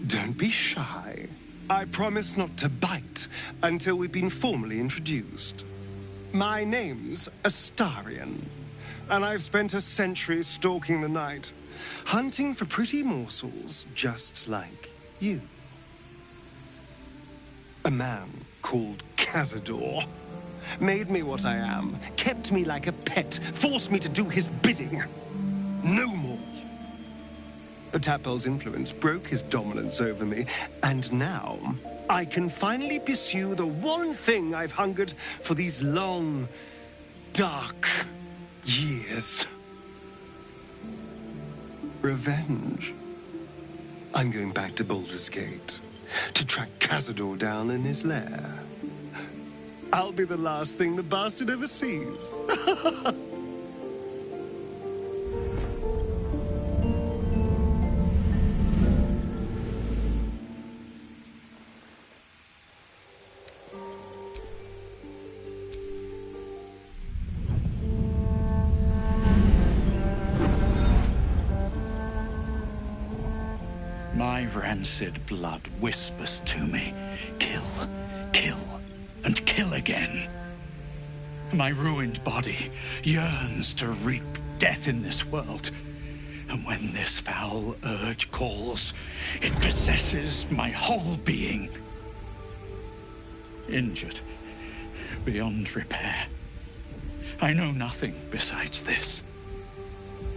Don't be shy. I promise not to bite until we've been formally introduced. My name's Astarion, and I've spent a century stalking the night, hunting for pretty morsels just like you. A man called Cazador made me what I am, kept me like a pet, forced me to do his bidding. No more. The Tadpole's influence broke his dominance over me, and now I can finally pursue the one thing I've hungered for these long, dark years. Revenge. I'm going back to Baldur's Gate to track Cazador down in his lair. I'll be the last thing the bastard ever sees. My rancid blood whispers to me, kill, kill, and kill again. My ruined body yearns to reap death in this world. And when this foul urge calls, it possesses my whole being. Injured beyond repair. I know nothing besides this.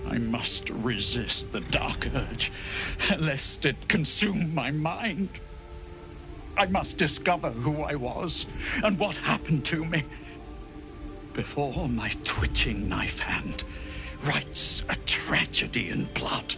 I must resist the dark urge, lest it consume my mind. I must discover who I was and what happened to me before my twitching knife hand writes a tragedy in blood.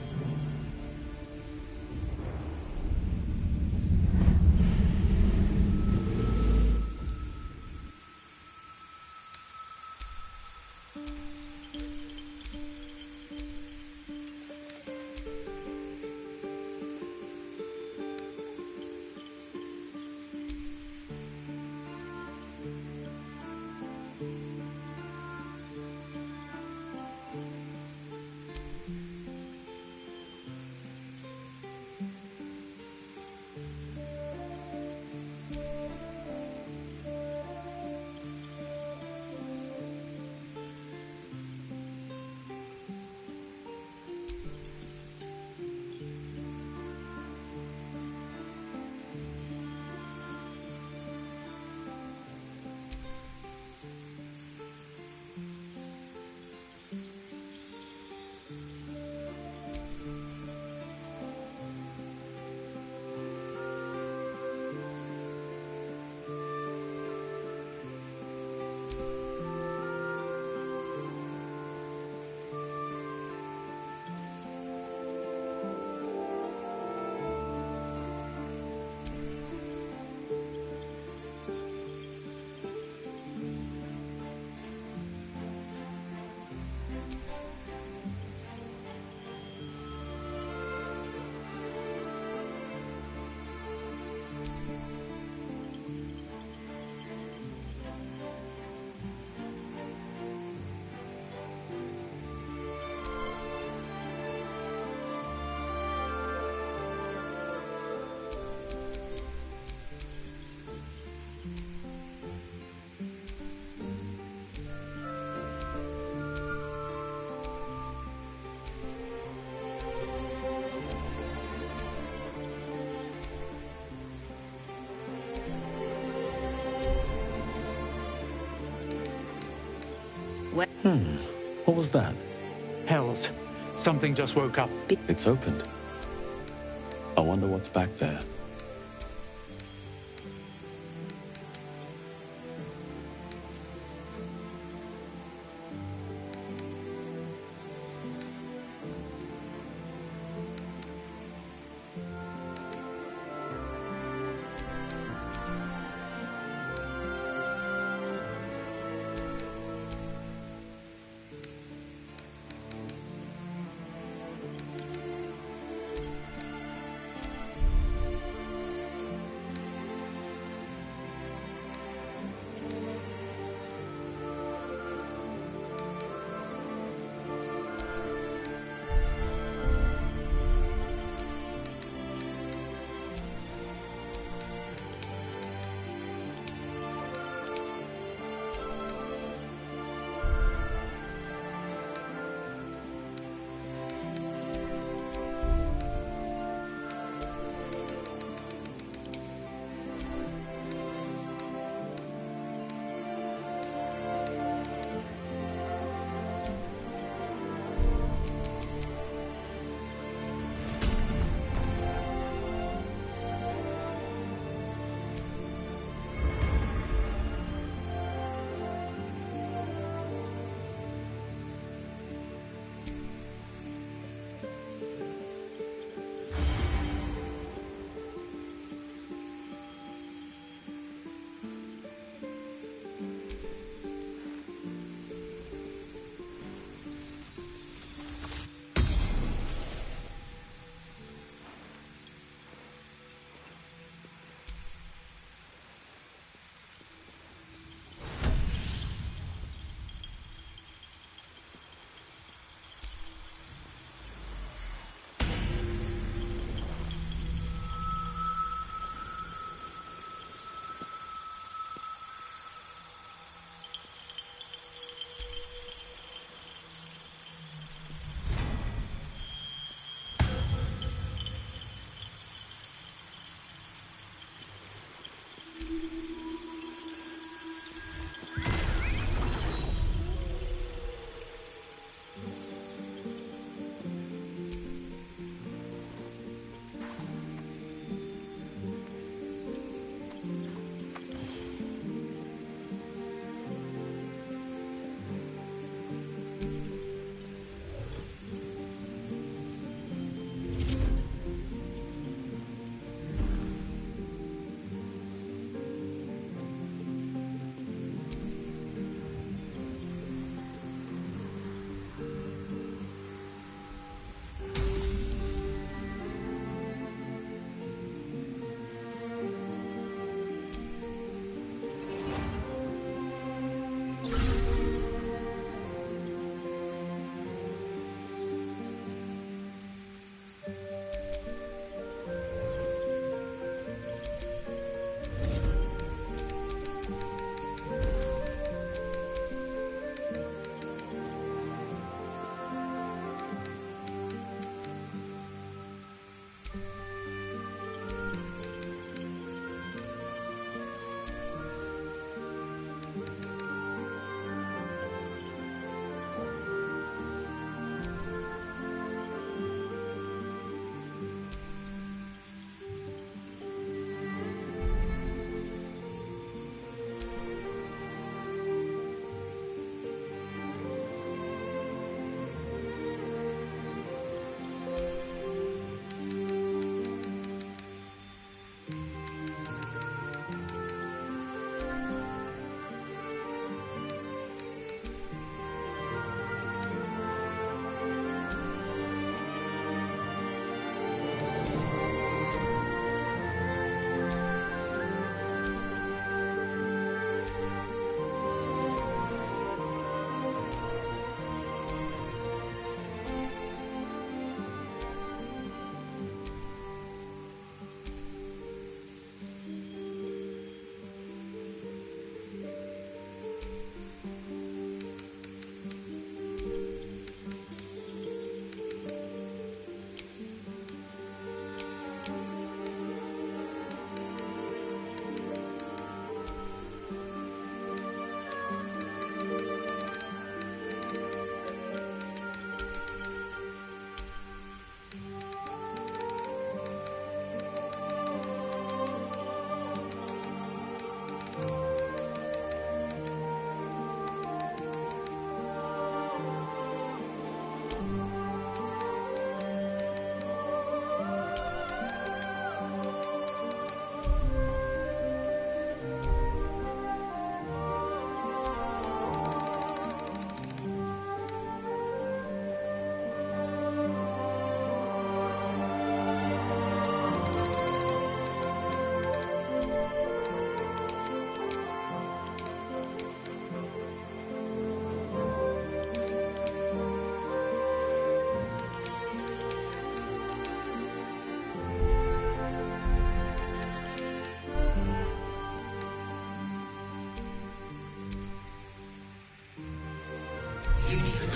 What was that? Hells. Something just woke up. It's opened. I wonder what's back there.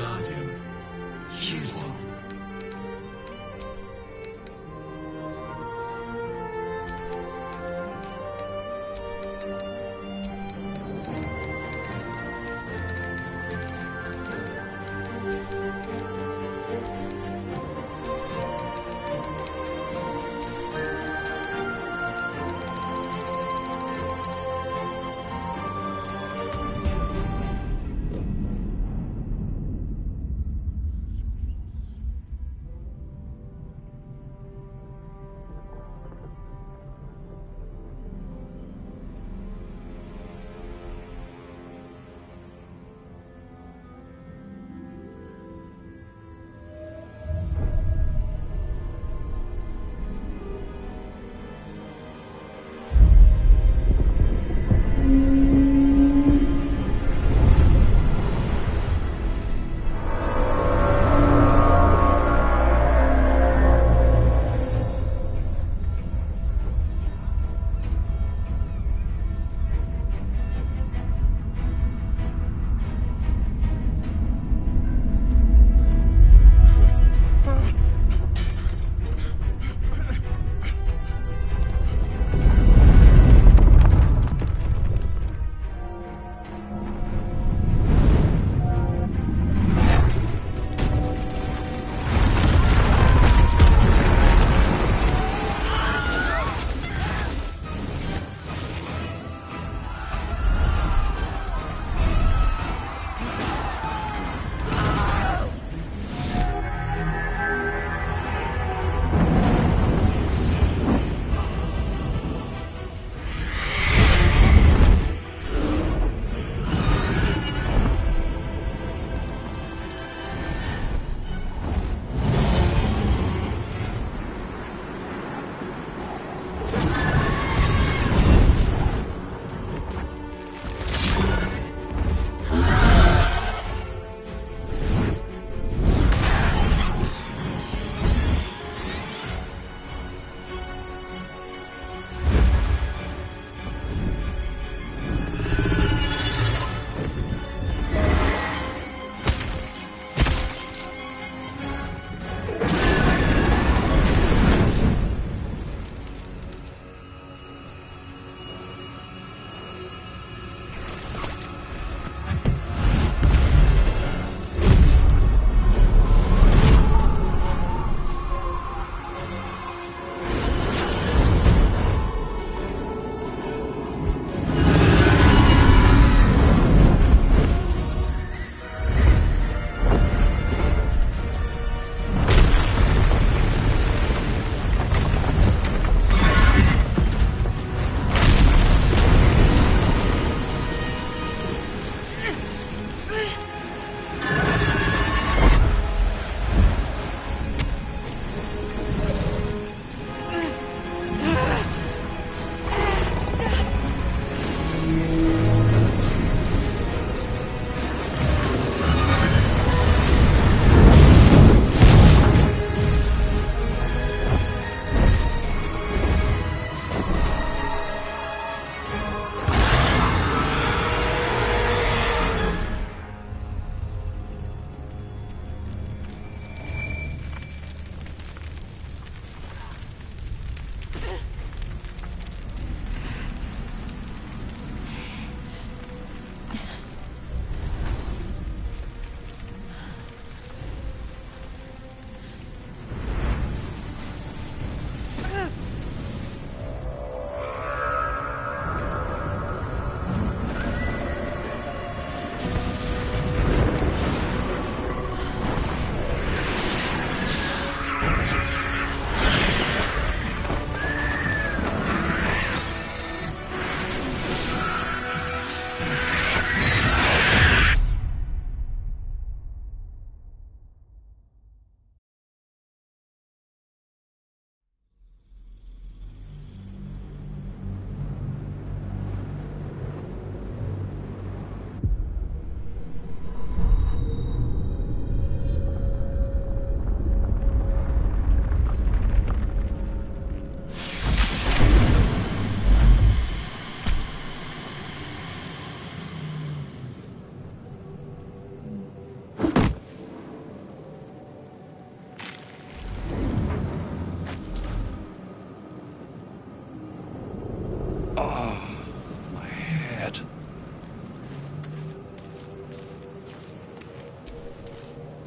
guardian. You are.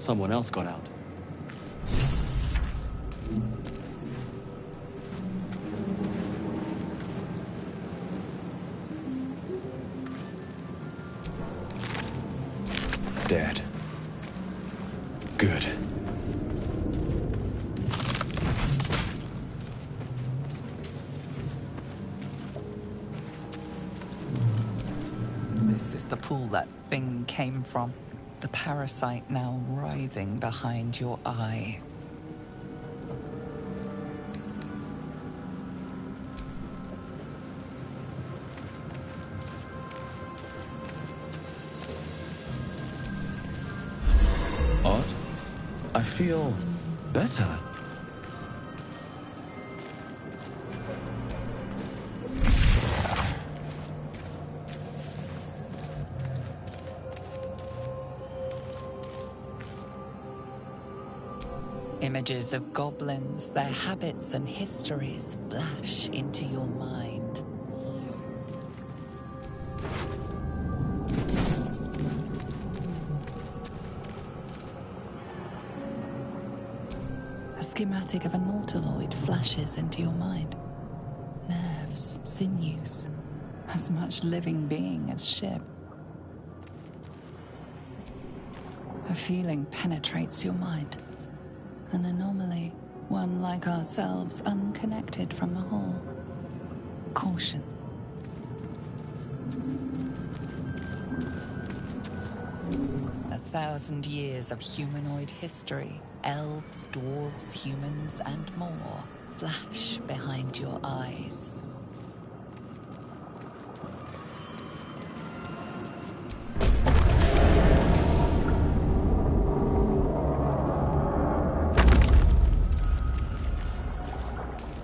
Someone else got out. Dead. Good. This is the pool that thing came from. The parasite now writhing behind your eye. Odd. I feel better. Images of goblins, their habits and histories flash into your mind. A schematic of a nautiloid flashes into your mind. Nerves, sinews, as much living being as ship. A feeling penetrates your mind. An anomaly, one like ourselves, unconnected from the whole. Caution. A 1,000 years of humanoid history, elves, dwarves, humans, and more, flash behind your eyes.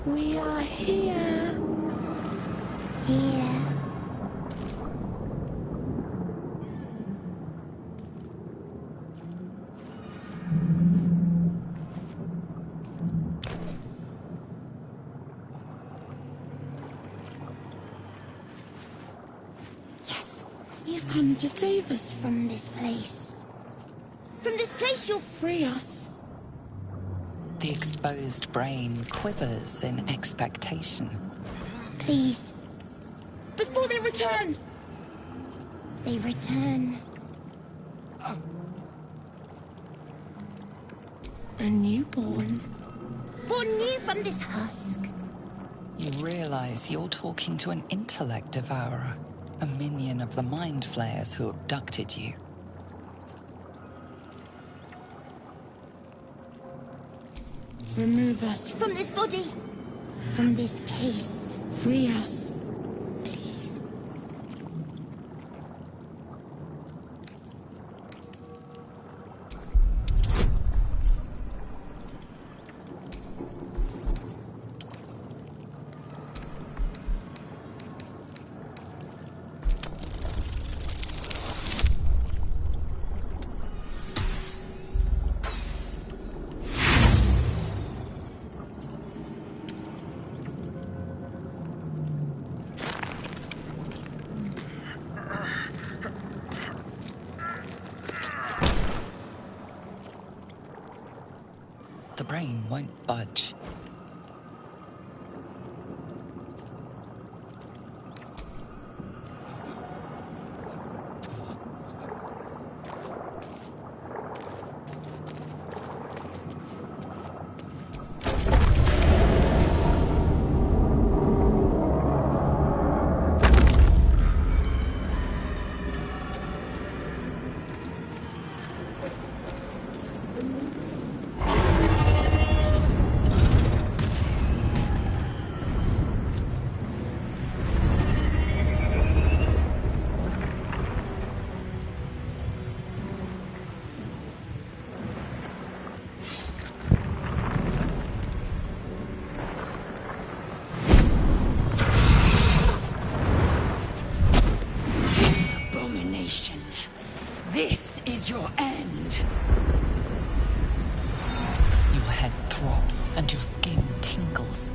We are here. Here. Yes, you've come to save us from this place. From this place you'll free us. The exposed brain quivers in expectation. Please. Before they return! They return. A newborn. Born new from this husk. You realize you're talking to an intellect devourer, a minion of the mind flayers who abducted you. Remove us from this body. From this case. Free us. Please. The brain won't budge. This is your end. Your head throbs and your skin tingles.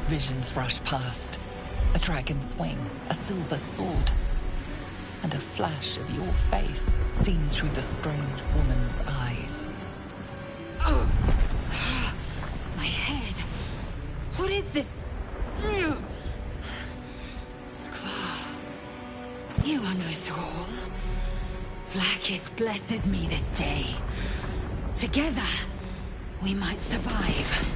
Visions rush past. A dragon's wing, a silver sword, and a flash of your face seen through the strange woman's eyes. blesses me this day. Together, we might survive.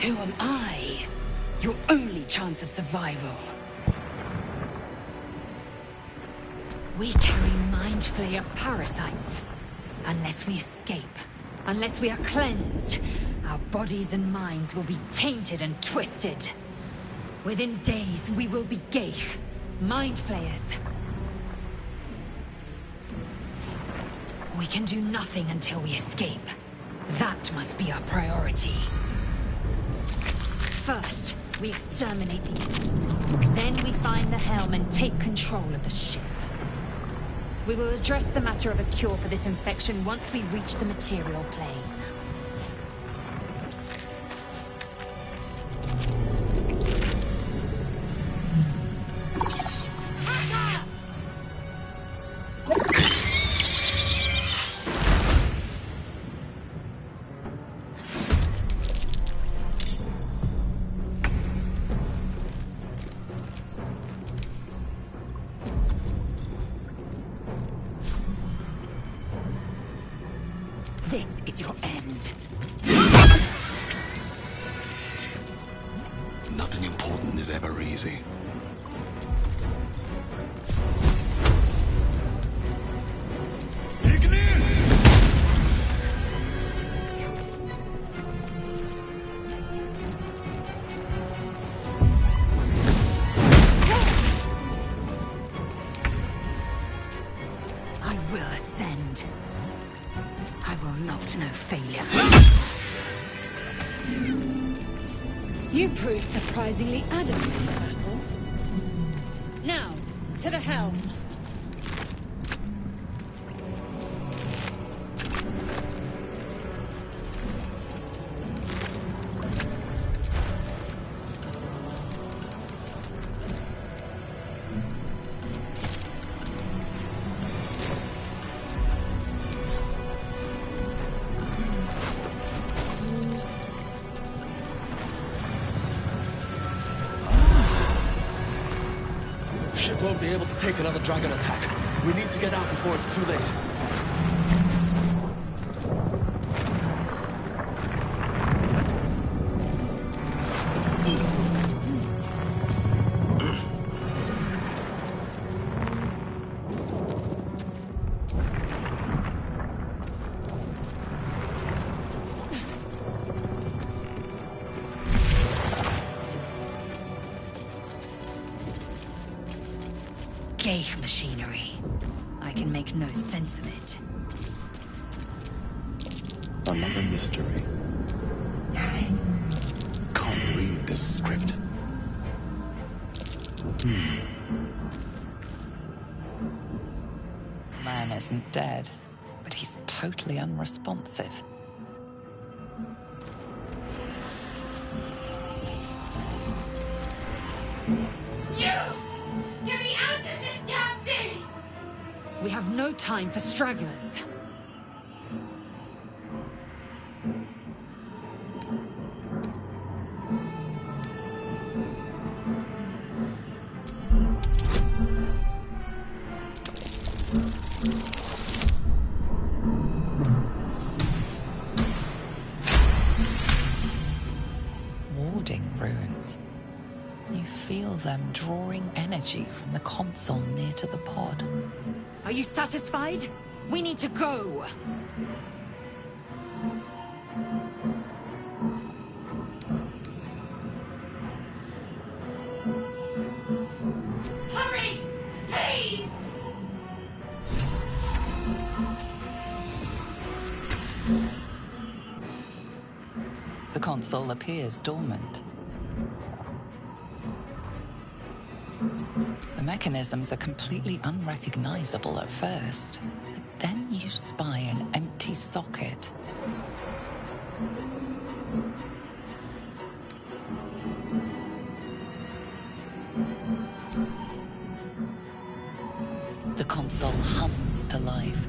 Who am I? Your only chance of survival. We carry Mind Flayer parasites. Unless we escape, unless we are cleansed, our bodies and minds will be tainted and twisted. Within days, we will be Geich, Mind Flayers. We can do nothing until we escape. That must be our priority. First, we exterminate the imps. Then we find the helm and take control of the ship. We will address the matter of a cure for this infection once we reach the material plane. This is your end. Nothing important is ever easy. I will ascend. I will not know failure. You proved surprisingly adamant in battle. Now, to the helm. Ship won't be able to take another dragon attack. We need to get out before it's too late. Geich machinery. I can make no sense of it. Another mystery. Can't read this script. Man isn't dead, but he's totally unresponsive. You! Get me out of this taxi! We have no time for stragglers. Warding runes. You feel them drawing energy from the console near to the pod. Are you satisfied? We need to go! Hurry! Please! The console appears dormant. The mechanisms are completely unrecognizable at first, but then you spy an empty socket. The console hums to life.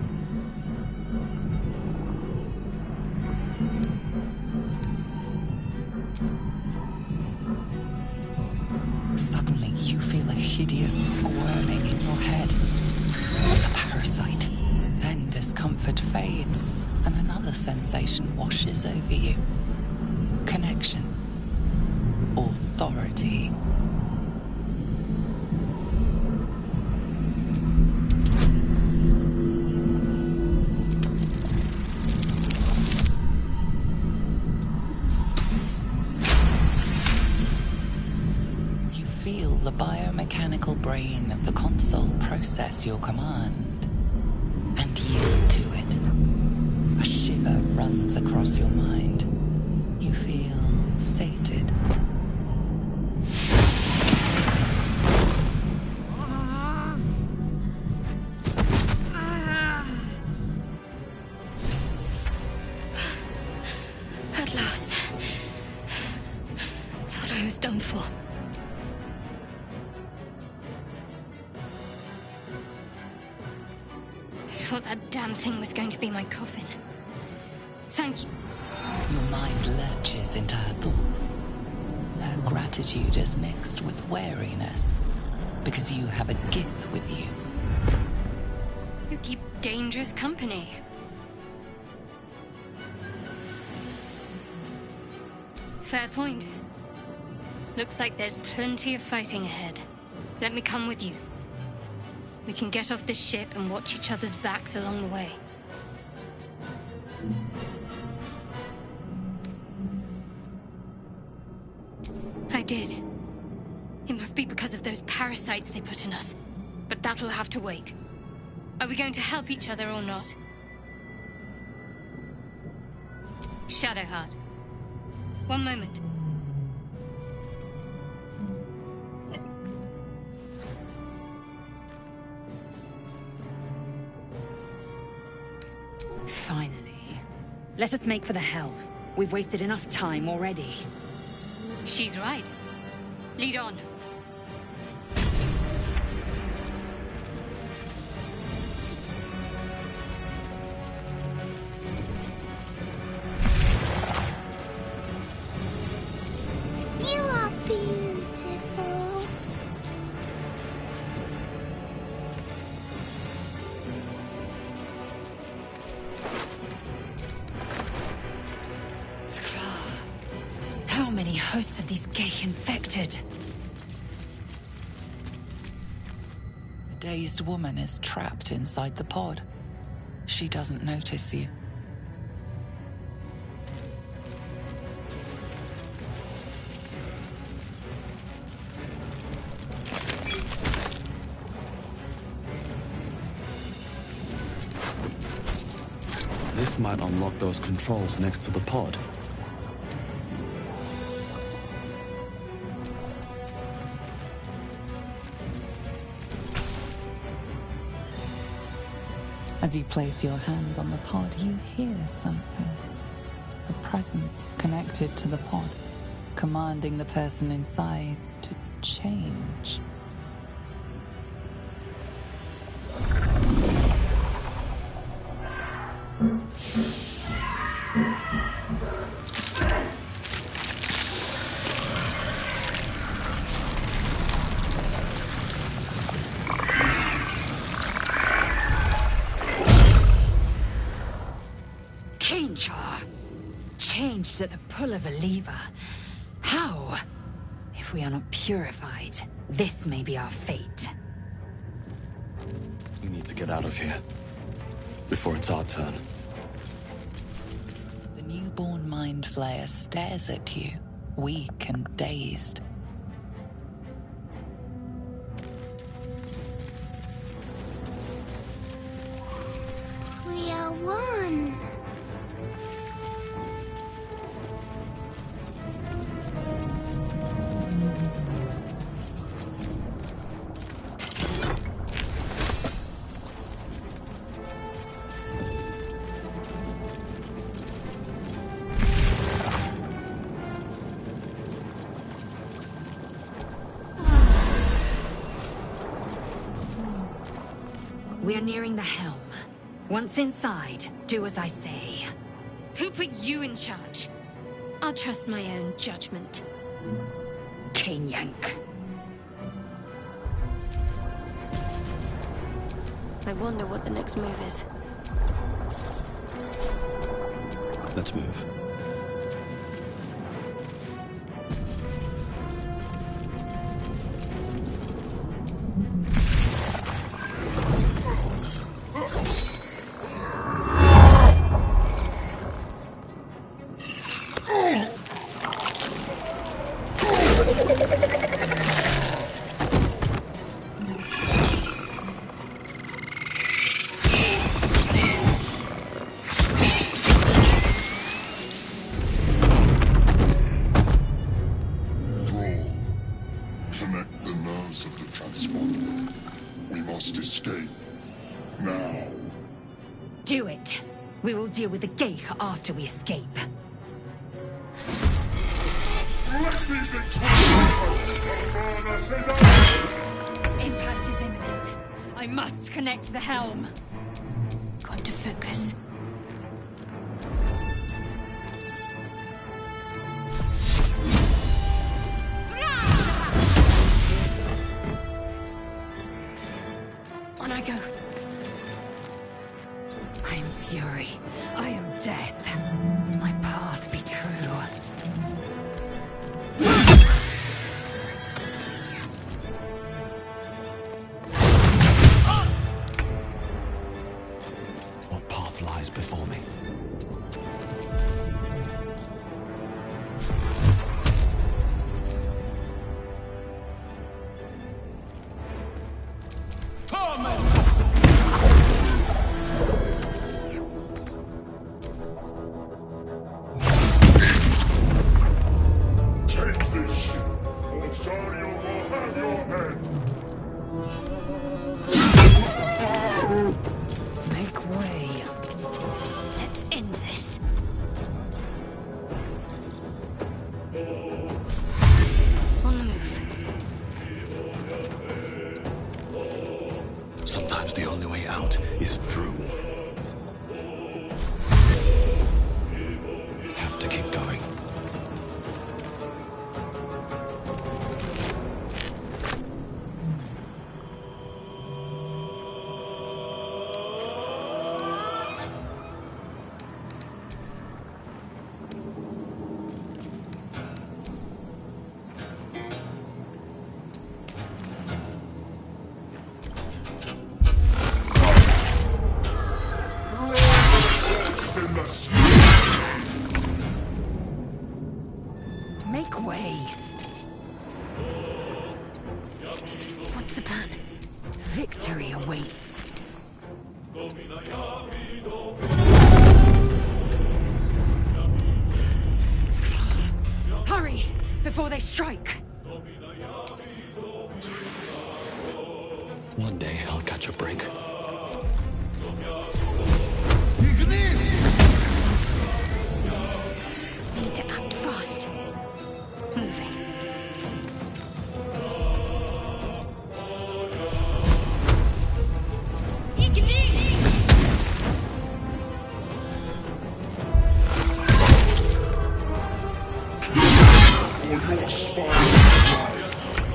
Suddenly, you You feel a hideous squirming in your head. The parasite. Then discomfort fades, and another sensation washes over you. Connection. Authority. You feel the biomechanical brain of the console process your command and yield to it. A shiver runs across your mind. You feel sated. At last. Thought I was done for. I thought that damn thing was going to be my coffin. Thank you. Your mind lurches into her thoughts. Her gratitude is mixed with wariness, because you have a gift with you. You keep dangerous company. Fair point. Looks like there's plenty of fighting ahead. Let me come with you. We can get off this ship and watch each other's backs along the way. I did. It must be because of those parasites they put in us. But that'll have to wait. Are we going to help each other or not? Shadowheart. One moment. Finally. Let us make for the helm. We've wasted enough time already. She's right. Lead on. You are beautiful. How many hosts of these gay infected? A dazed woman is trapped inside the pod. She doesn't notice you. This might unlock those controls next to the pod. As you place your hand on the pod, you hear something. A presence connected to the pod, commanding the person inside to change. Changed at the pull of a lever. How? If we are not purified, this may be our fate. We need to get out of here. Before it's our turn. The newborn mind flayer stares at you, weak and dazed. We are one. We are nearing the helm. Once inside, do as I say. Who put you in charge? I'll trust my own judgment. Cane Yank. I wonder what the next move is. Let's move. Connect the nerves of the transponder. We must escape. Now. Do it. We will deal with the Geich after we escape. Impact is imminent. I must connect the helm. Got to focus. On I go. I am fury. I am death. My path be true. What path lies before me? Take this ship, or Sario will have your head. Make way. Let's end this. On the move. Sometimes the only way out is through. Have to keep going. Make way. What's the plan? Victory awaits. Hurry, before they strike. One day I'll catch a break. Need to act fast. Moving. Or your spine.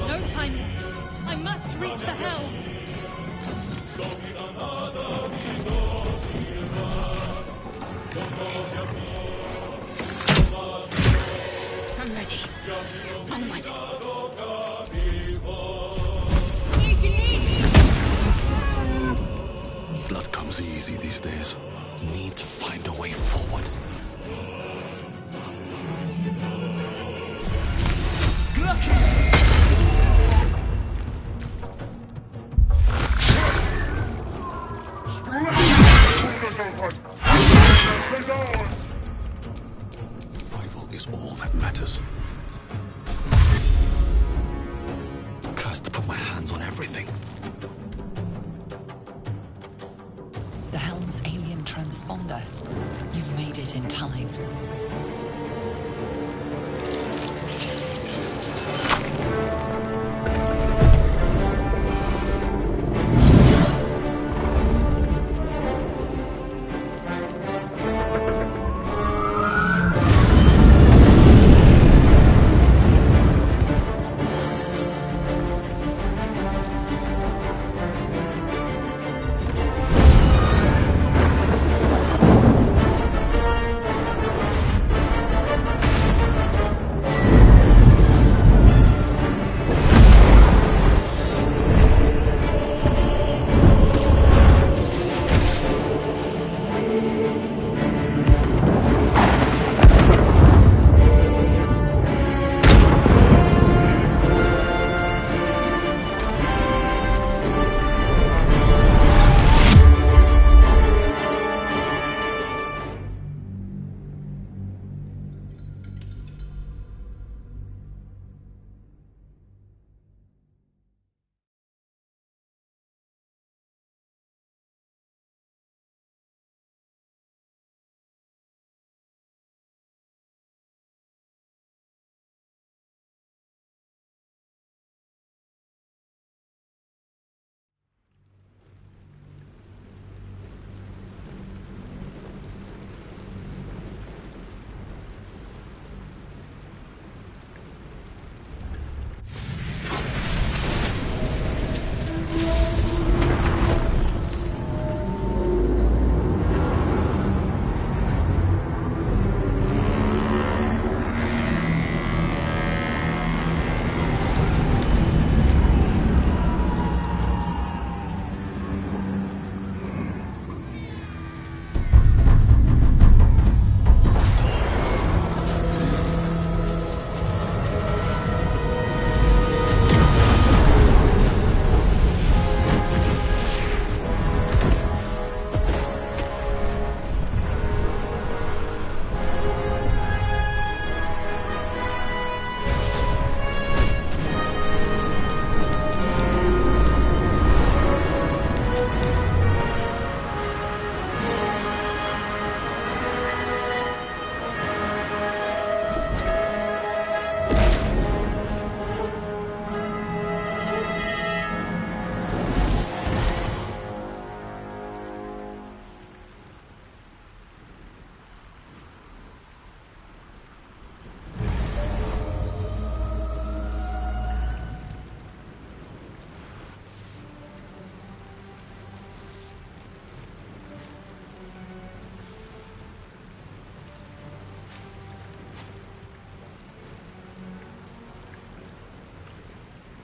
No time left. I must reach the helm. I'm ready. Onward. Blood comes easy these days. Need to find a way forward. Survival is all that matters. Cursed to put my hands on everything. The helm's alien transponder. You've made it in time.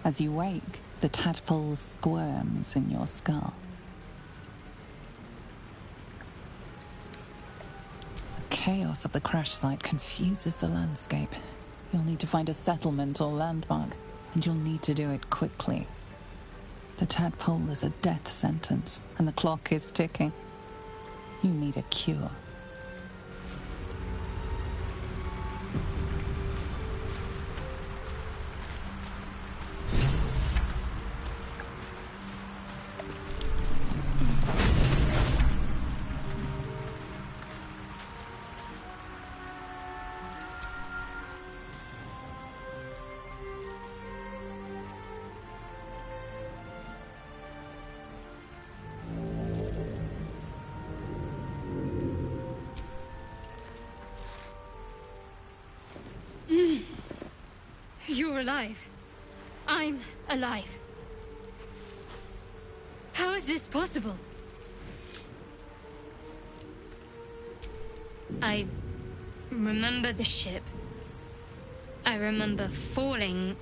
As you wake, the tadpole squirms in your skull. The chaos of the crash site confuses the landscape. You'll need to find a settlement or landmark, and you'll need to do it quickly. The tadpole is a death sentence, and the clock is ticking. You need a cure. You're alive. I'm alive. How is this possible? I remember the ship. I remember falling.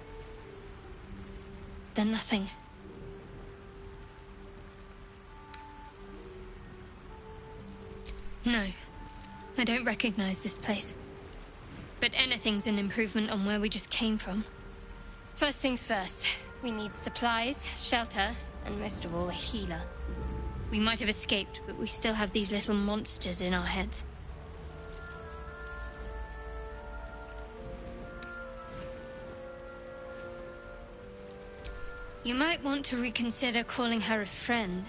Then nothing. No, I don't recognize this place. But anything's an improvement on where we just came from. First things first, we need supplies, shelter, and most of all, a healer. We might have escaped, but we still have these little monsters in our heads. You might want to reconsider calling her a friend.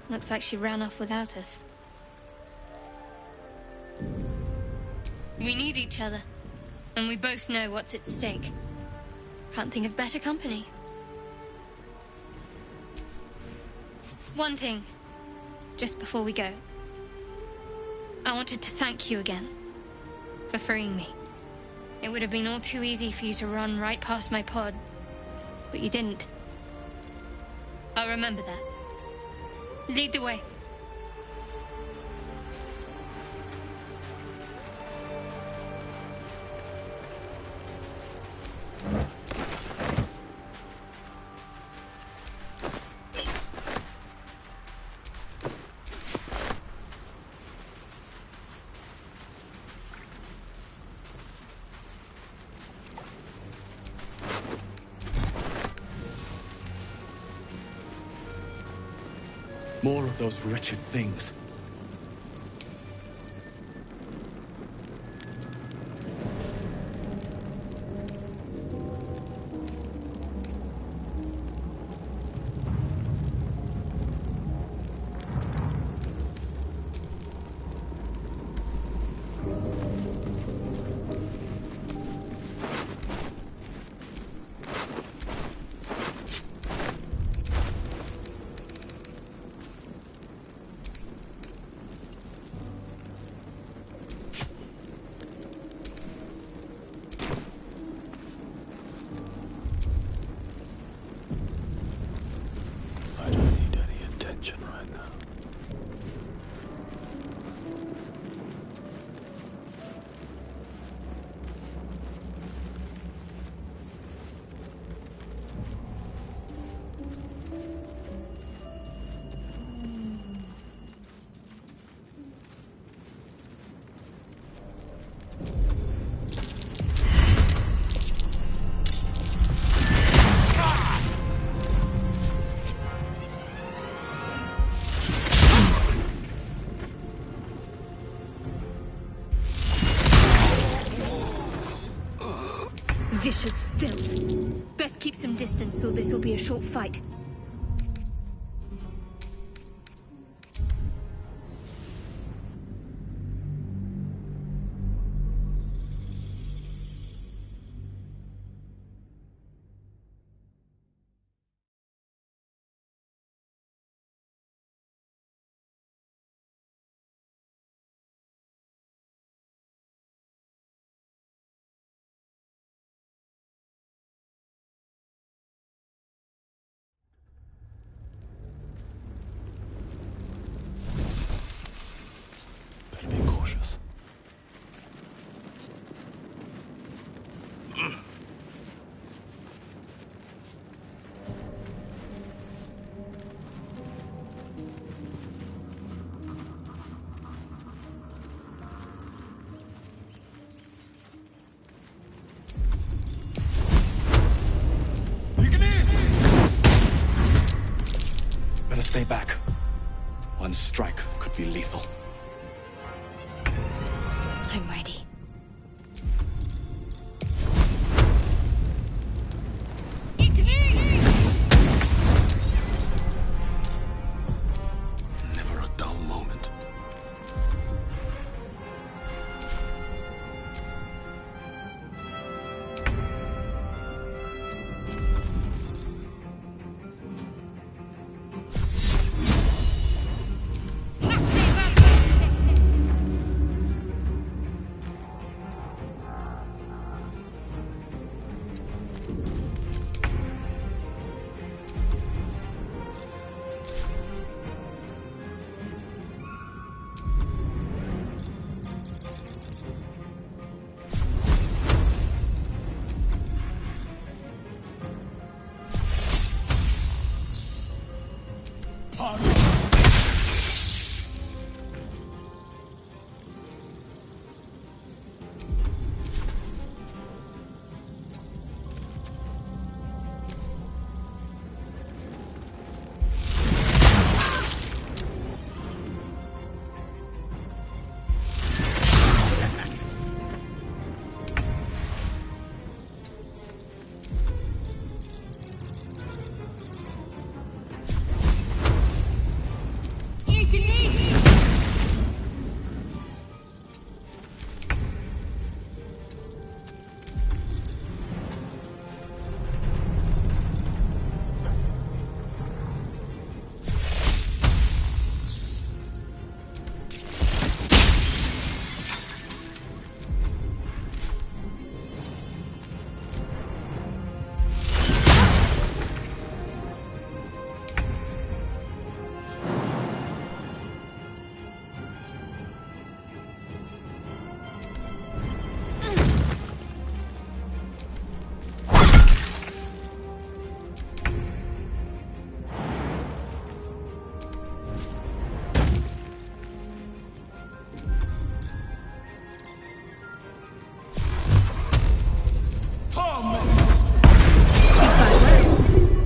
Looks like she ran off without us. We need each other, and we both know what's at stake. Can't think of better company. One thing, just before we go. I wanted to thank you again for freeing me. It would have been all too easy for you to run right past my pod, but you didn't. I'll remember that. Lead the way. More of those wretched things. I don't need any attention right now. Vicious filth. Best keep some distance, or this will be a short fight. could be lethal. I'm ready. Never a dull moment.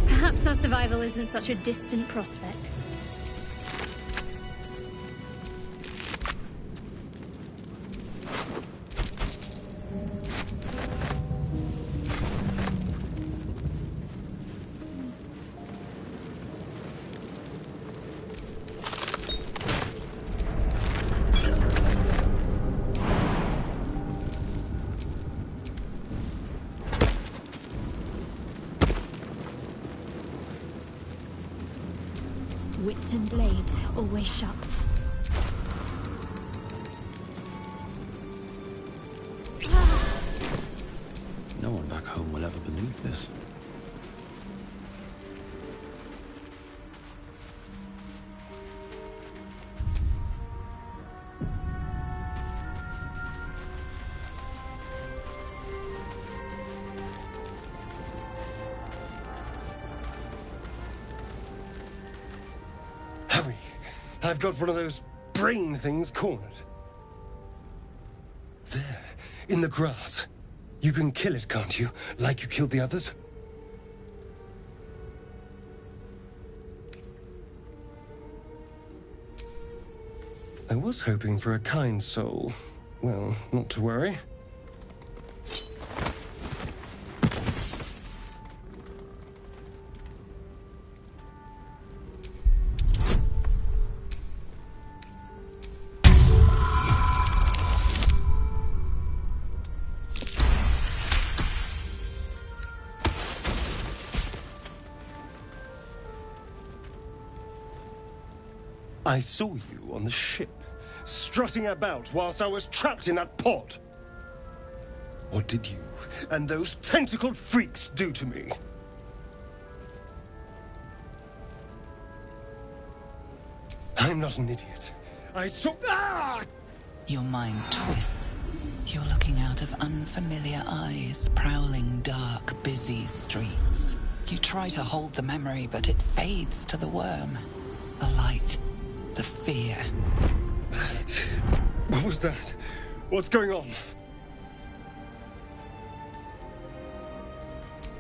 Perhaps our survival isn't such a distant prospect. Wits and blades always sharp. No one back home will ever believe this. Hurry! I've got one of those brain things cornered. There, in the grass. You can kill it, can't you? Like you killed the others? I was hoping for a kind soul. Well, not to worry. I saw you on the ship, strutting about whilst I was trapped in that pod. What did you and those tentacled freaks do to me? I'm not an idiot. I saw... Ah! Your mind twists. You're looking out of unfamiliar eyes, prowling dark, busy streets. You try to hold the memory, but it fades to the worm. The light. The fear. What was that? What's going on?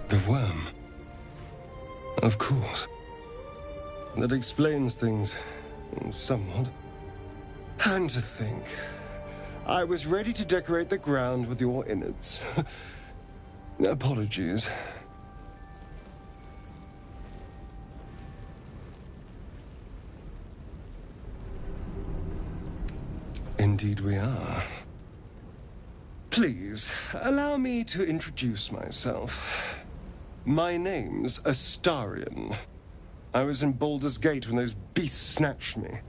The worm. Of course. That explains things, somewhat. And to think, I was ready to decorate the ground with your innards. Apologies. Indeed we are. Please, allow me to introduce myself. My name's Astarion. I was in Baldur's Gate when those beasts snatched me.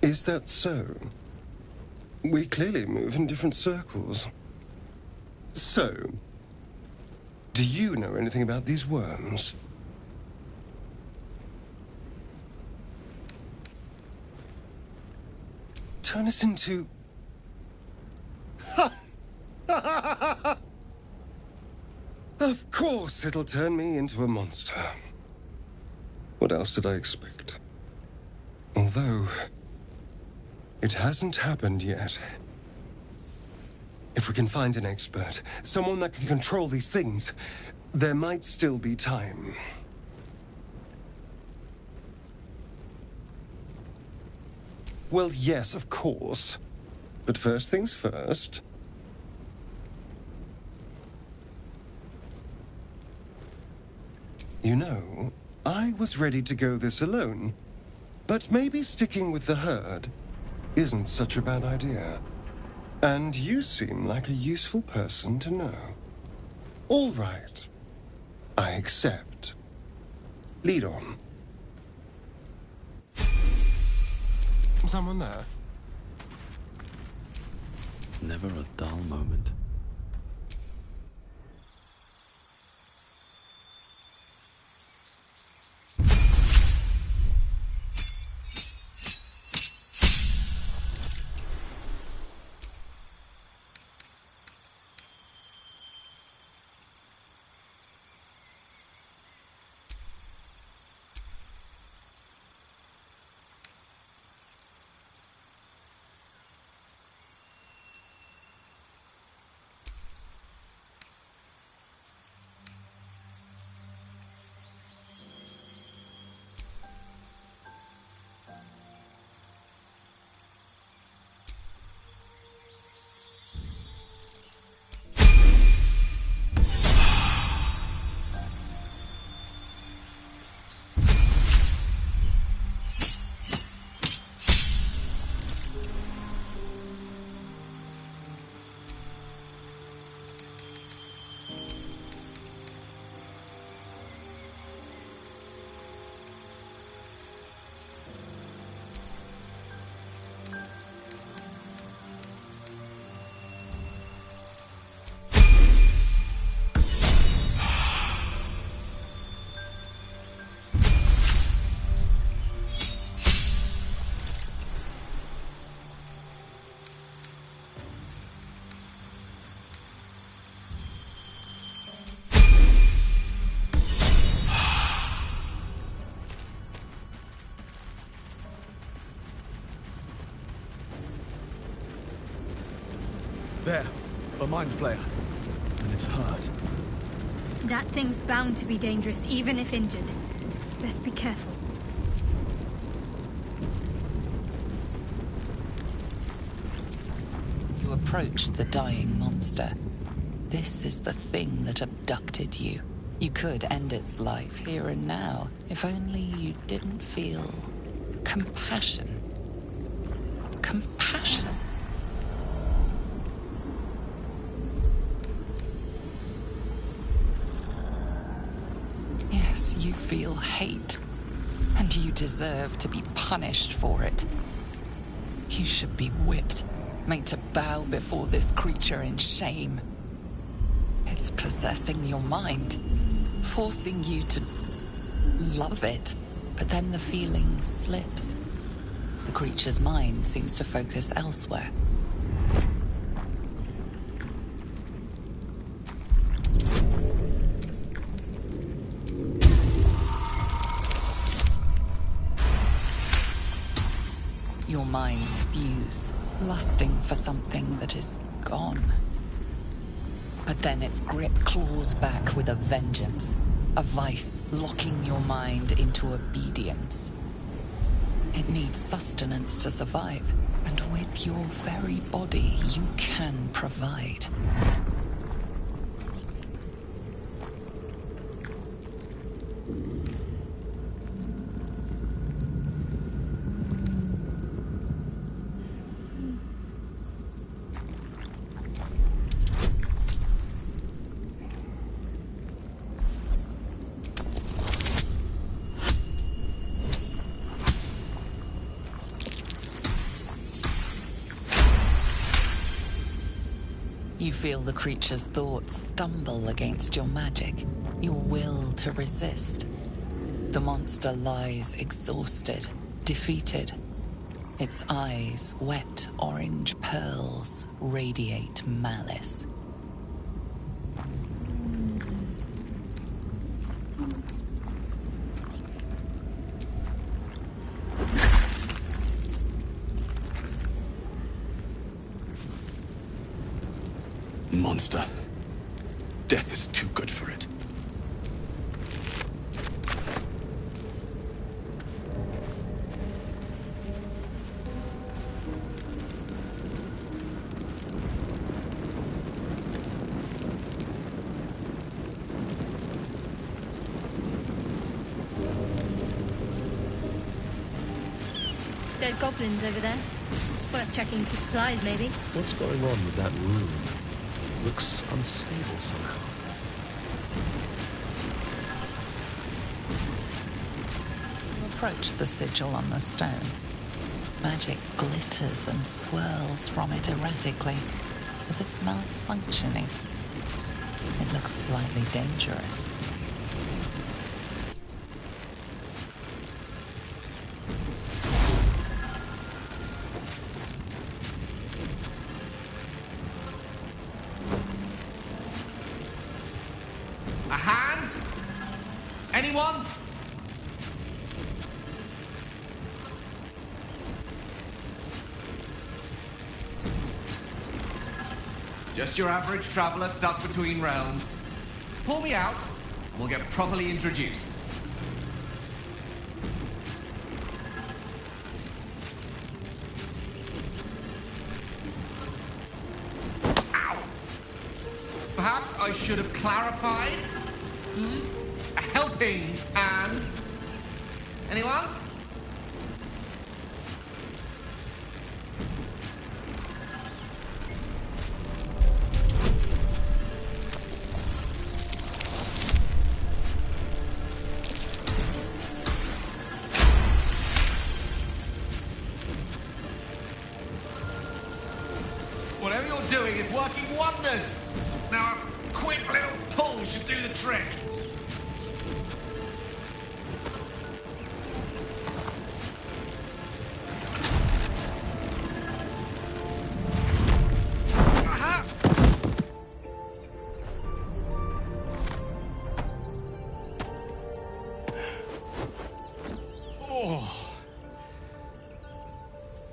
Is that so? We clearly move in different circles. So, do you know anything about these worms? Turn us into... Of course it'll turn me into a monster. What else did I expect? Although, it hasn't happened yet. If we can find an expert, someone that can control these things, there might still be time. Well, yes, of course. But first things first. You know, I was ready to go this alone. But maybe sticking with the herd isn't such a bad idea. And you seem like a useful person to know. All right. I accept. Lead on. Someone there? Never a dull moment. There, a mind flayer. And it's hurt. That thing's bound to be dangerous, even if injured. Best be careful. You approach the dying monster. This is the thing that abducted you. You could end its life here and now, if only you didn't feel compassion. Compassion. Yes, you feel hate, and you deserve to be punished for it. You should be whipped, made to bow before this creature in shame. It's possessing your mind, forcing you to love it, but then the feeling slips. The creature's mind seems to focus elsewhere. Your minds fuse, lusting for something that is gone. But then its grip claws back with a vengeance. A vice locking your mind into obedience. It needs sustenance to survive, and with your very body, you can provide. You feel the creature's thoughts stumble against your magic, your will to resist. The monster lies exhausted, defeated. Its eyes, wet orange pearls, radiate malice. Monster. Death is too good for it. Dead goblins over there. Worth checking for supplies, maybe. What's going on with that room? Looks unstable somehow. You approach the sigil on the stone. Magic glitters and swirls from it erratically, as if malfunctioning. It looks slightly dangerous. Anyone? Just your average traveler stuck between realms. Pull me out, and we'll get properly introduced. Ow! Perhaps I should have clarified? A helping hand? Anyone? Whatever you're doing is working wonders. Now a quick little pull should do the trick.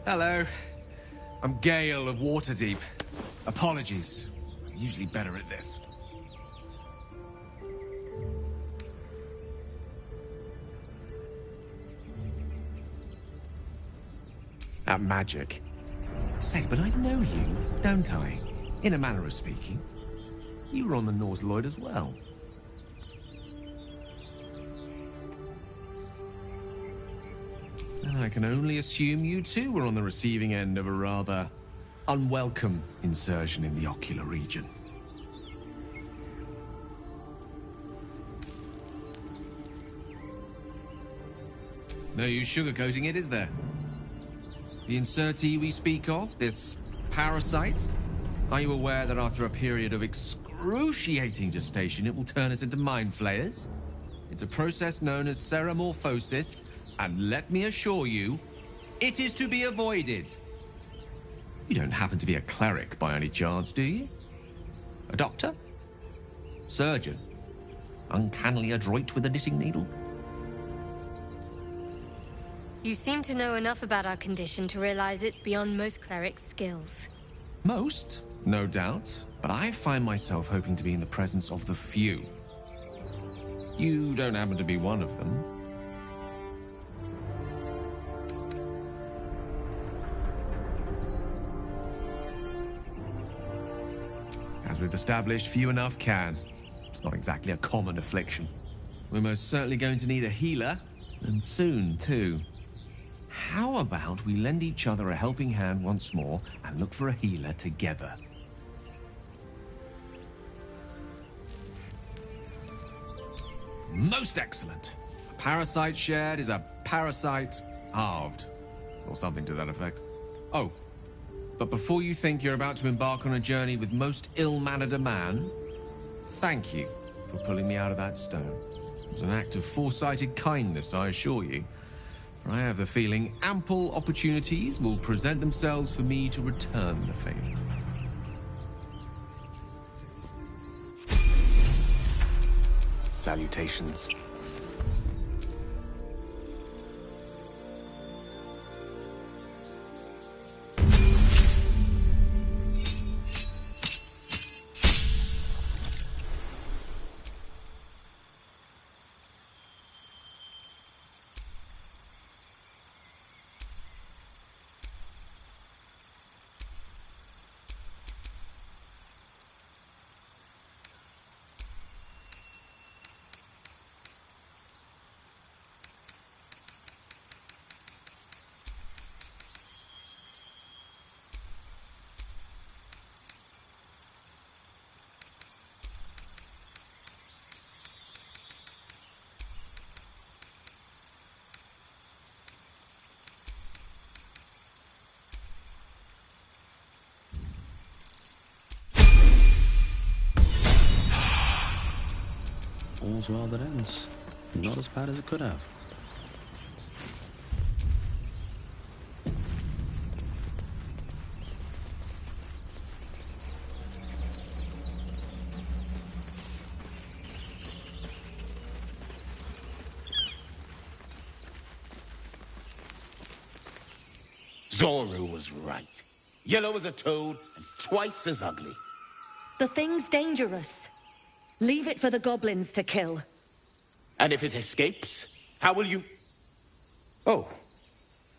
Hello. I'm Gale of Waterdeep. Apologies. I'm usually better at this. At magic. Say, but I know you, don't I? In a manner of speaking. You were on the Norse Lloyd as well. And I can only assume you too were on the receiving end of a rather unwelcome insertion in the ocular region. No use sugarcoating it, is there? The insertee we speak of, this parasite, are you aware that after a period of excruciating gestation, it will turn us into mind flayers? It's a process known as ceramorphosis, and let me assure you, it is to be avoided. You don't happen to be a cleric by any chance, do you? A doctor? Surgeon? Uncannily adroit with a knitting needle? You seem to know enough about our condition to realize it's beyond most clerics' skills. Most, no doubt, but I find myself hoping to be in the presence of the few. You don't happen to be one of them. As we've established, few enough can. It's not exactly a common affliction. We're most certainly going to need a healer, and soon, too. How about we lend each other a helping hand once more and look for a healer together? Most excellent. A parasite shared is a parasite halved. Or something to that effect. Oh, but before you think you're about to embark on a journey with most ill-mannered a man, thank you for pulling me out of that stone. It was an act of foresighted kindness, I assure you. For I have the feeling ample opportunities will present themselves for me to return the favor. Salutations. All's well that ends. Not as bad as it could have. Zoru was right. Yellow as a toad and twice as ugly. The thing's dangerous. Leave it for the goblins to kill. And if it escapes, how will you... Oh,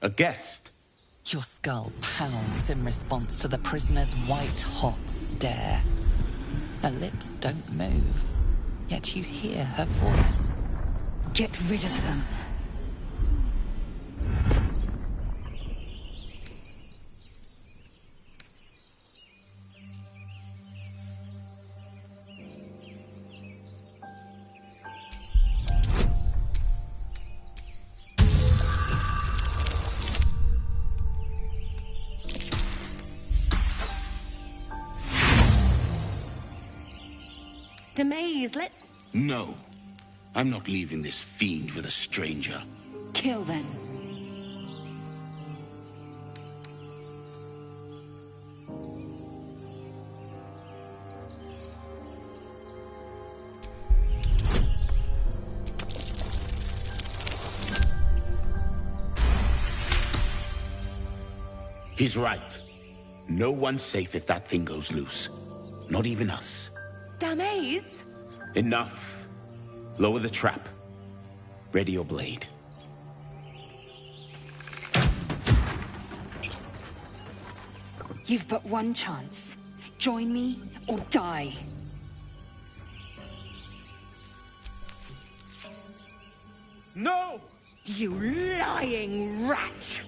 a guest. Your skull pounds in response to the prisoner's white-hot stare. Her lips don't move, yet you hear her voice. Get rid of them. Demaze, let's... No. I'm not leaving this fiend with a stranger. Kill them. He's right. No one's safe if that thing goes loose. Not even us. Damaze? Enough. Lower the trap. Ready your blade. You've but one chance. Join me or die. No! You lying rat!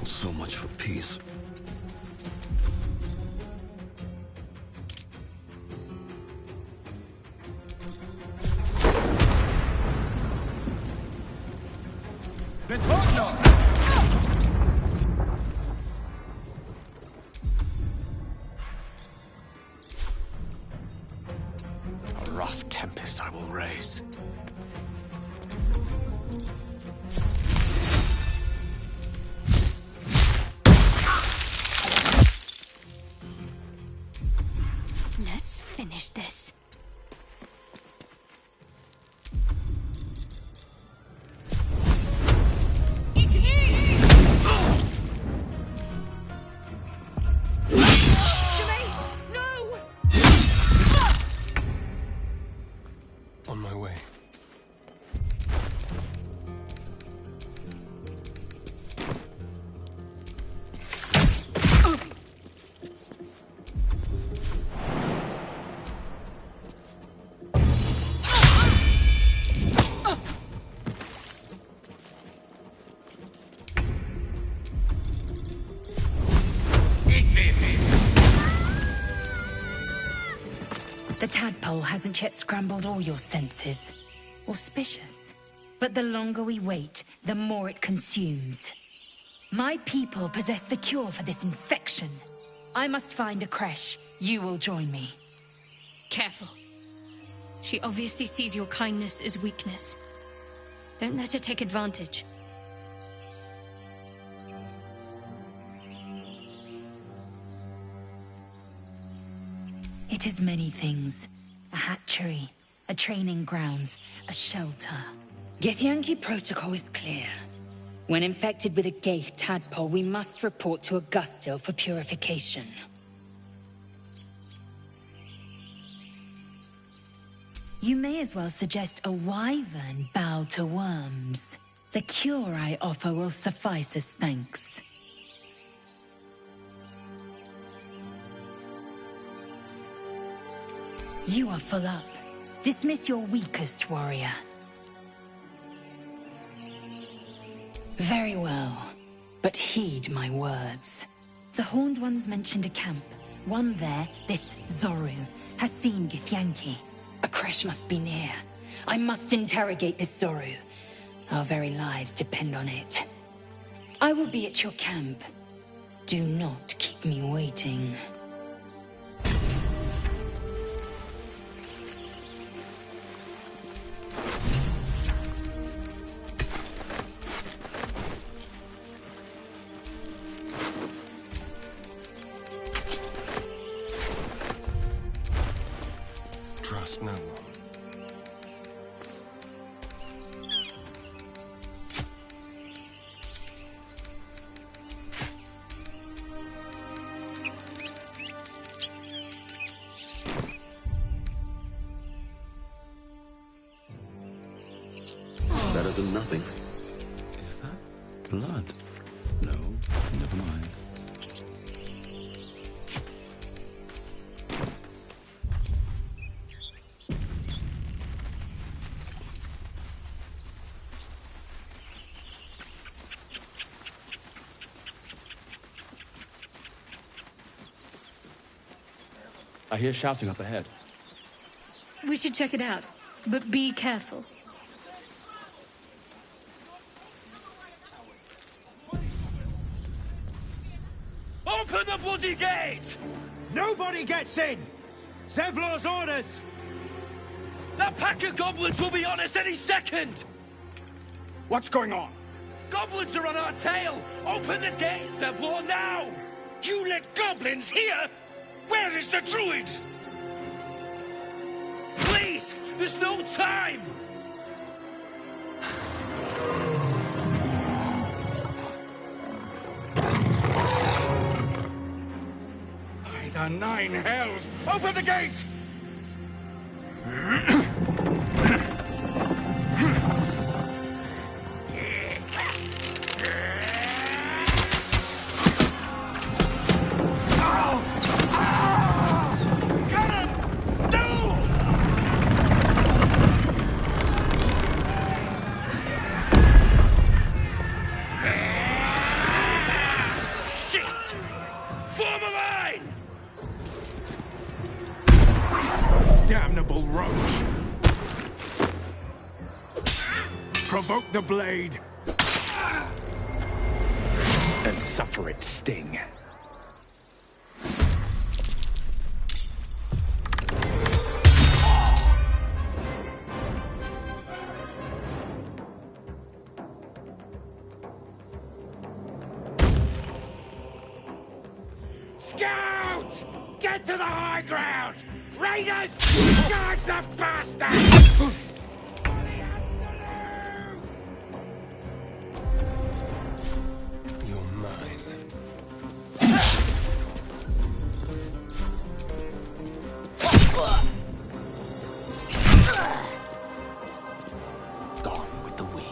So much for peace. A rough tempest. Let's finish this. On my way. The tadpole hasn't yet scrambled all your senses. Auspicious. But the longer we wait, the more it consumes. My people possess the cure for this infection. I must find a creche. You will join me. Careful. She obviously sees your kindness as weakness. Don't let her take advantage. It is many things. A hatchery, a training grounds, a shelter. Githyanki protocol is clear. When infected with a Gaith tadpole, we must report to Augustil for purification. You may as well suggest a wyvern bow to worms. The cure I offer will suffice as thanks. You are full up. Dismiss your weakest warrior. Very well, but heed my words. The Horned Ones mentioned a camp. One there, this Zoru, has seen Githyanki. A creche must be near. I must interrogate this Zoru. Our very lives depend on it. I will be at your camp. Do not keep me waiting. Trust no one. Better than nothing. Is that blood? No, never mind. I hear shouting up ahead. We should check it out, but be careful. Open the bloody gate! Nobody gets in! Zevlor's orders! That pack of goblins will be on us any second! What's going on? Goblins are on our tail! Open the gate, Zevlor, now! You let goblins here? Where is the druid? Please! There's no time! By the nine hells! Open the gate! Damnable roach! Provoke the blade! And suffer its sting. Scouts! Get to the high ground! Raiders! Guard the bastards! You're mine. Gone with the weave.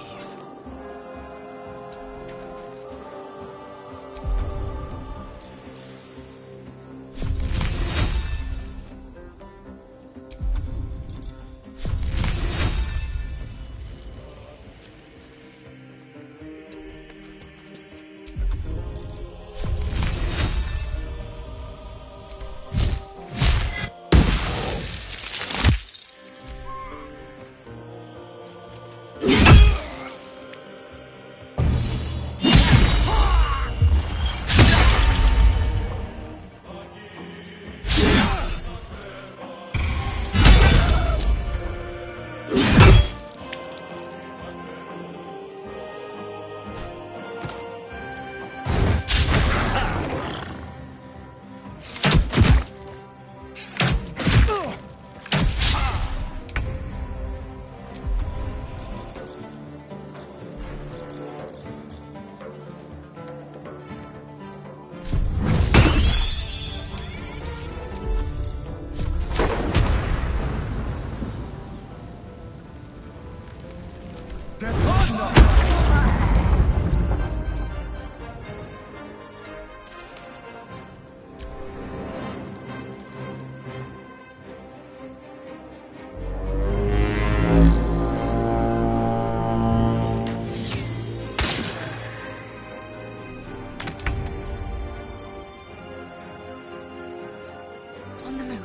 On the move.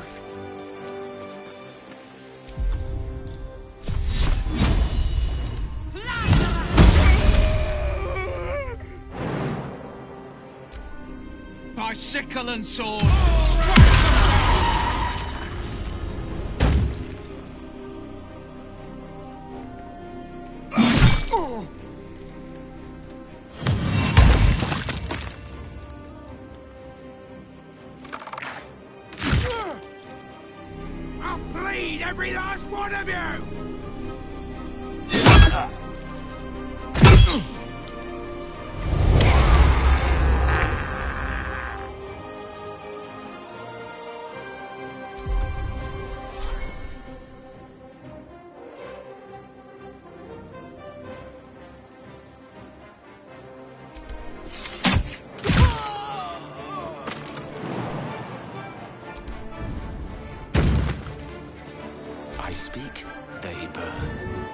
By sickle and sword. I'll bleed every last one of you! I speak, they burn.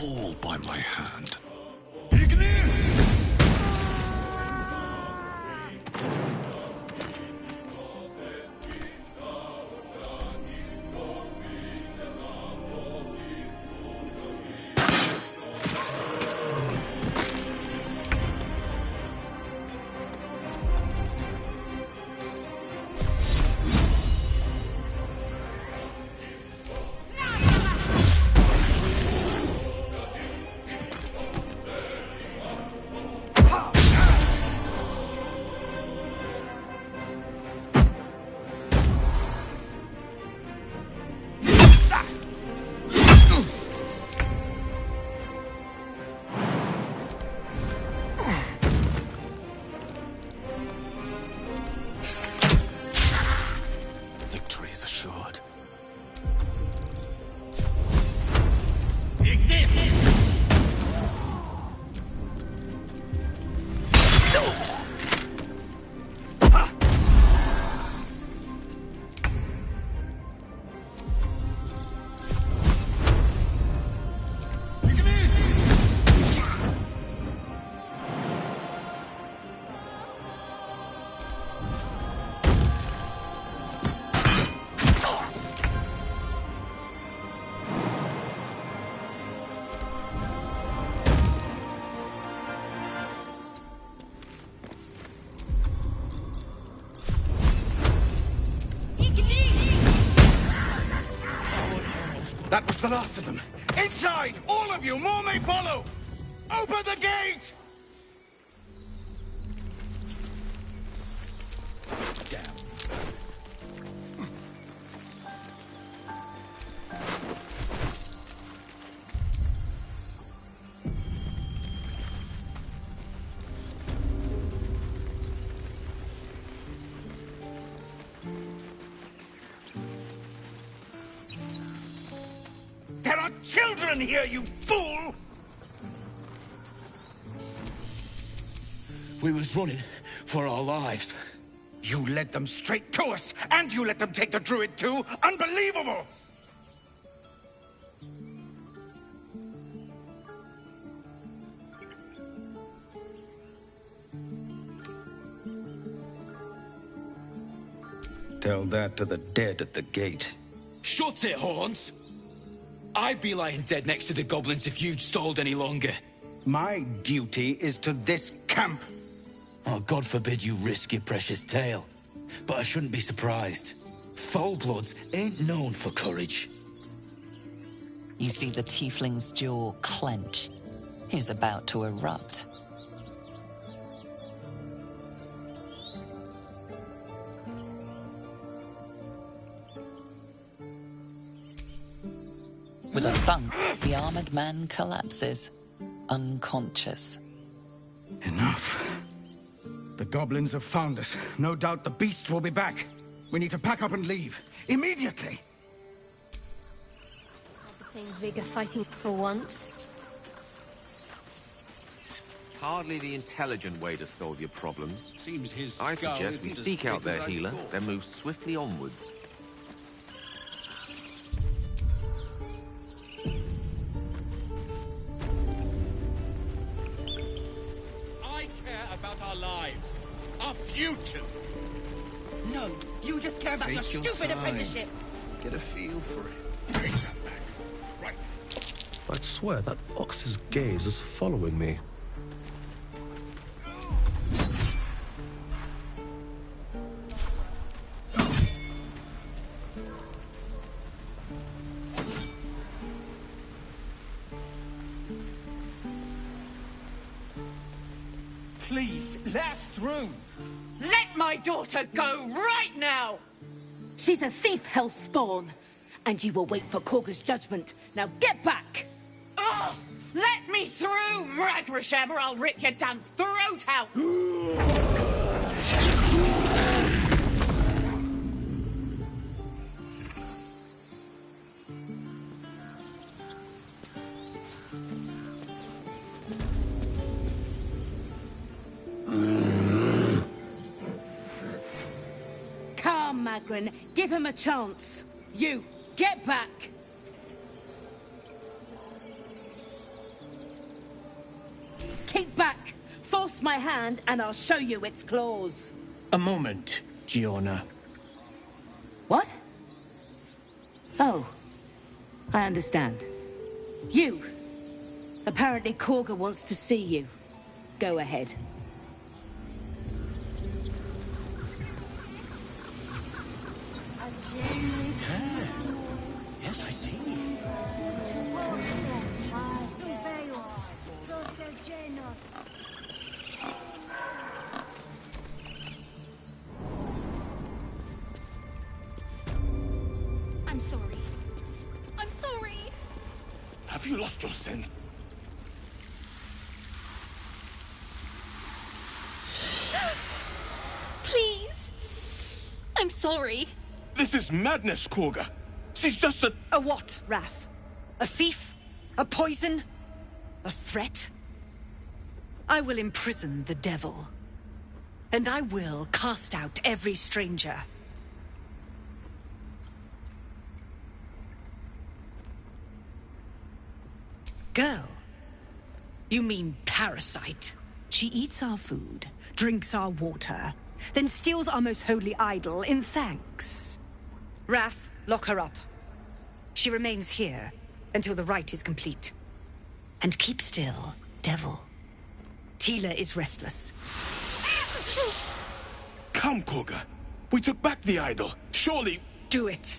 Fall by my hand. victory is assured. That was the last of them. Inside! All of you! More may follow! Open the gate! There are children here, you fool! We was running for our lives. You led them straight to us, and you let them take the druid too? Unbelievable! Tell that to the dead at the gate. Shut it, Horns! I'd be lying dead next to the goblins if you'd stalled any longer. My duty is to this camp. Oh, God forbid you risk your precious tail. But I shouldn't be surprised. Foulbloods ain't known for courage. You see the tiefling's jaw clench. He's about to erupt. With a thunk, the armored man collapses, unconscious. Enough. The goblins have found us. No doubt the beast will be back. We need to pack up and leave. Immediately! Obtain vigor fighting for once. Hardly the intelligent way to solve your problems. Seems his I skull suggest we isn't as seek out big as their I healer, thought. then move swiftly onwards. I care about our lives. Our futures. No, you just care about Take your your stupid time. apprenticeship. Get a feel for it. Take that back. Right. I'd swear that ox's gaze is following me. Please, let us through. Let my daughter go right now! She's a thief, hellspawn. And you will wait for Korga's judgment. Now get back! Oh, let me through, Ragrasham, or I'll rip your damn throat out! Come, Magrin, give him a chance. You, get back! Keep back! Force my hand and I'll show you its claws. A moment, Giona. What? Oh, I understand. You! Apparently Korga wants to see you. Go ahead. Yes, I see. I'm sorry. I'm sorry. Have you lost your sense? Please. I'm sorry. This is madness, Korga. She's just a... A what, Wrath? A thief? A poison? A threat? I will imprison the devil. And I will cast out every stranger. Girl? You mean parasite? She eats our food, drinks our water, then steals our most holy idol in thanks. Wrath, lock her up. She remains here until the rite is complete. And keep still, devil. Tila is restless. Come, Korga. We took back the idol. Surely... Do it.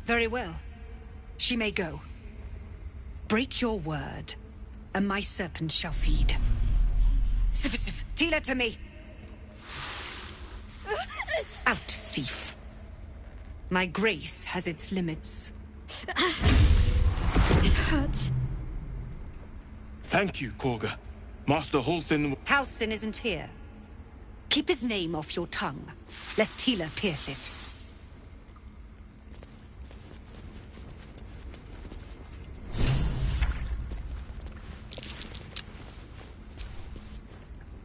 Very well. She may go. Break your word, and my serpent shall feed. Sif, Tila to me! Out, thief. My grace has its limits. It hurts. Thank you, Korga. Master Halsin... Halsin isn't here. Keep his name off your tongue, lest Tila pierce it.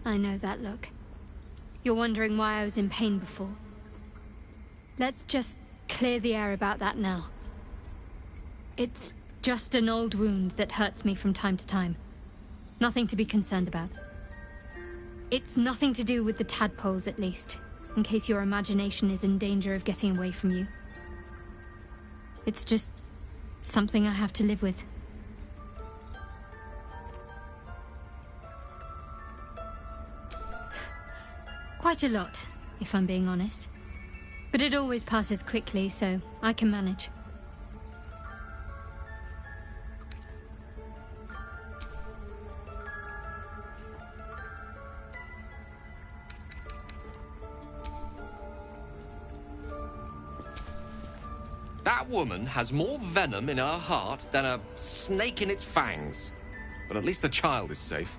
I know that look. You're wondering why I was in pain before. Let's just clear the air about that now. It's just an old wound that hurts me from time to time. Nothing to be concerned about. It's nothing to do with the tadpoles, at least, in case your imagination is in danger of getting away from you. It's just something I have to live with. Quite a lot, if I'm being honest. But it always passes quickly, so I can manage. That woman has more venom in her heart than a snake in its fangs. But at least the child is safe.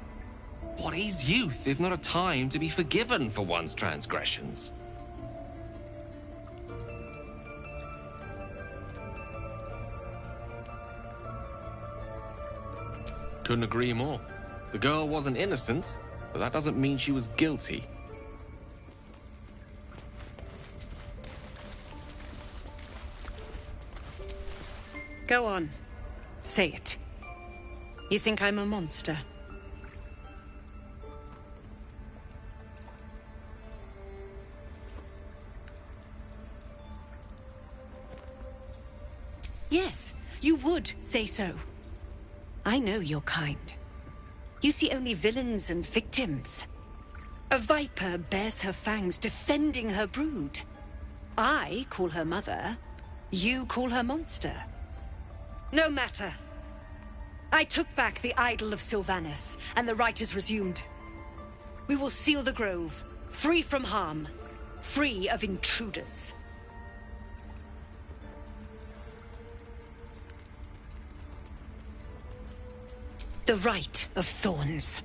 What is youth if not a time to be forgiven for one's transgressions? Couldn't agree more. The girl wasn't innocent, but that doesn't mean she was guilty. Go on. Say it. You think I'm a monster? Yes, you would say so. I know your kind. You see only villains and victims. A viper bears her fangs defending her brood. I call her mother. You call her monster. No matter. I took back the idol of Sylvanas, and the rite is resumed. We will seal the grove, free from harm, free of intruders. The rite of thorns.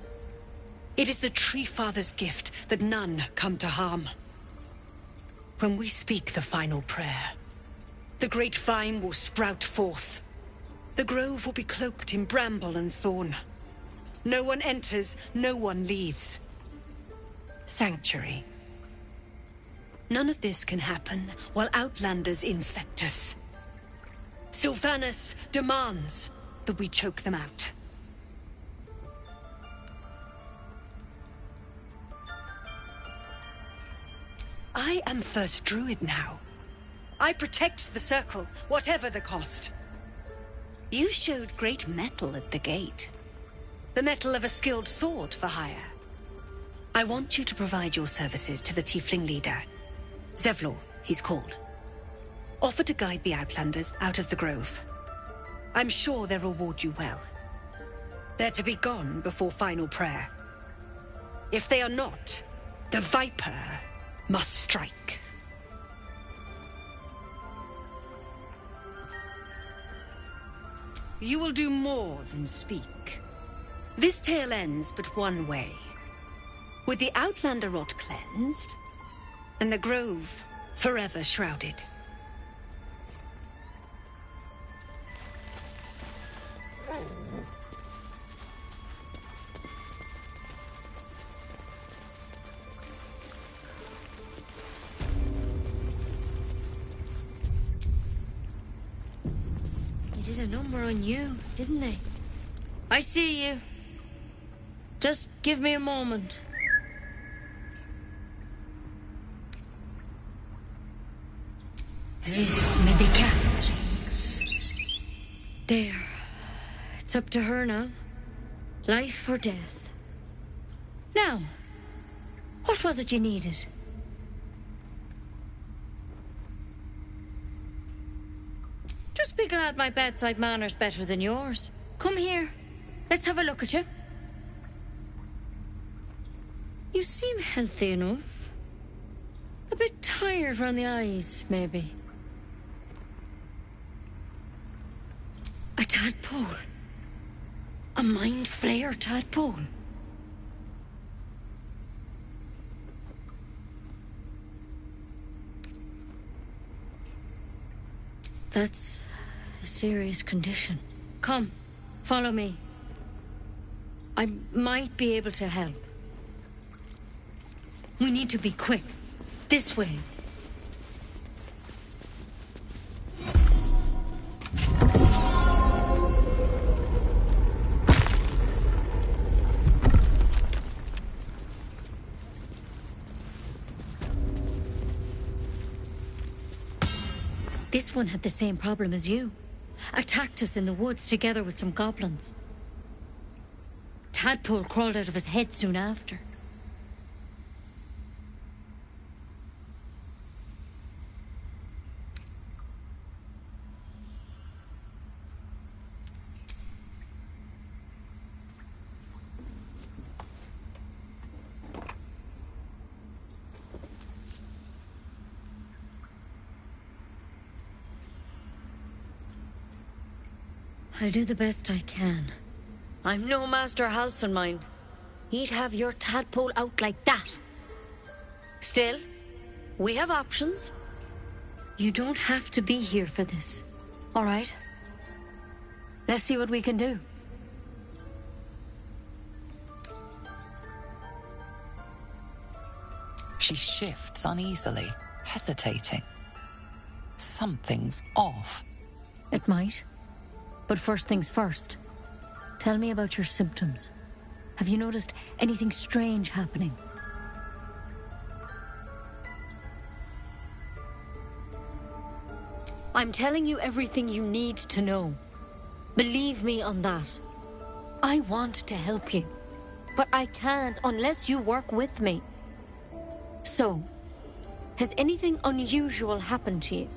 It is the Tree Father's gift that none come to harm. When we speak the final prayer, the great vine will sprout forth. The grove will be cloaked in bramble and thorn. No one enters, no one leaves. Sanctuary. None of this can happen while Outlanders infect us. Sylvanas demands that we choke them out. I am First Druid now. I protect the Circle, whatever the cost. You showed great mettle at the gate. The mettle of a skilled sword for hire. I want you to provide your services to the Tiefling leader. Zevlor, he's called. Offer to guide the Outlanders out of the grove. I'm sure they'll reward you well. They're to be gone before final prayer. If they are not, the Viper must strike. You will do more than speak. This tale ends but one way. With the Outlander rot cleansed, and the Grove forever shrouded. They did a number on you, didn't they? I see you. Just give me a moment. This may be Catherine. There. It's up to her now. Life or death. Now, what was it you needed? Just be glad my bedside manner's better than yours. Come here. Let's have a look at you. You seem healthy enough. A bit tired round the eyes, maybe. A tadpole. A mind flayer tadpole. That's a serious condition. Come, follow me. I might be able to help. We need to be quick. This way. This one had the same problem as you. Attacked us in the woods together with some goblins. Tadpole crawled out of his head soon after. I'll do the best I can. I'm no Master Halsin, mind. He'd have your tadpole out like that. Still, we have options. You don't have to be here for this. All right? Let's see what we can do. She shifts uneasily, hesitating. Something's off. It might. But first things first. Tell me about your symptoms. Have you noticed anything strange happening? I'm telling you everything you need to know. Believe me on that. I want to help you, but I can't unless you work with me. So, has anything unusual happened to you?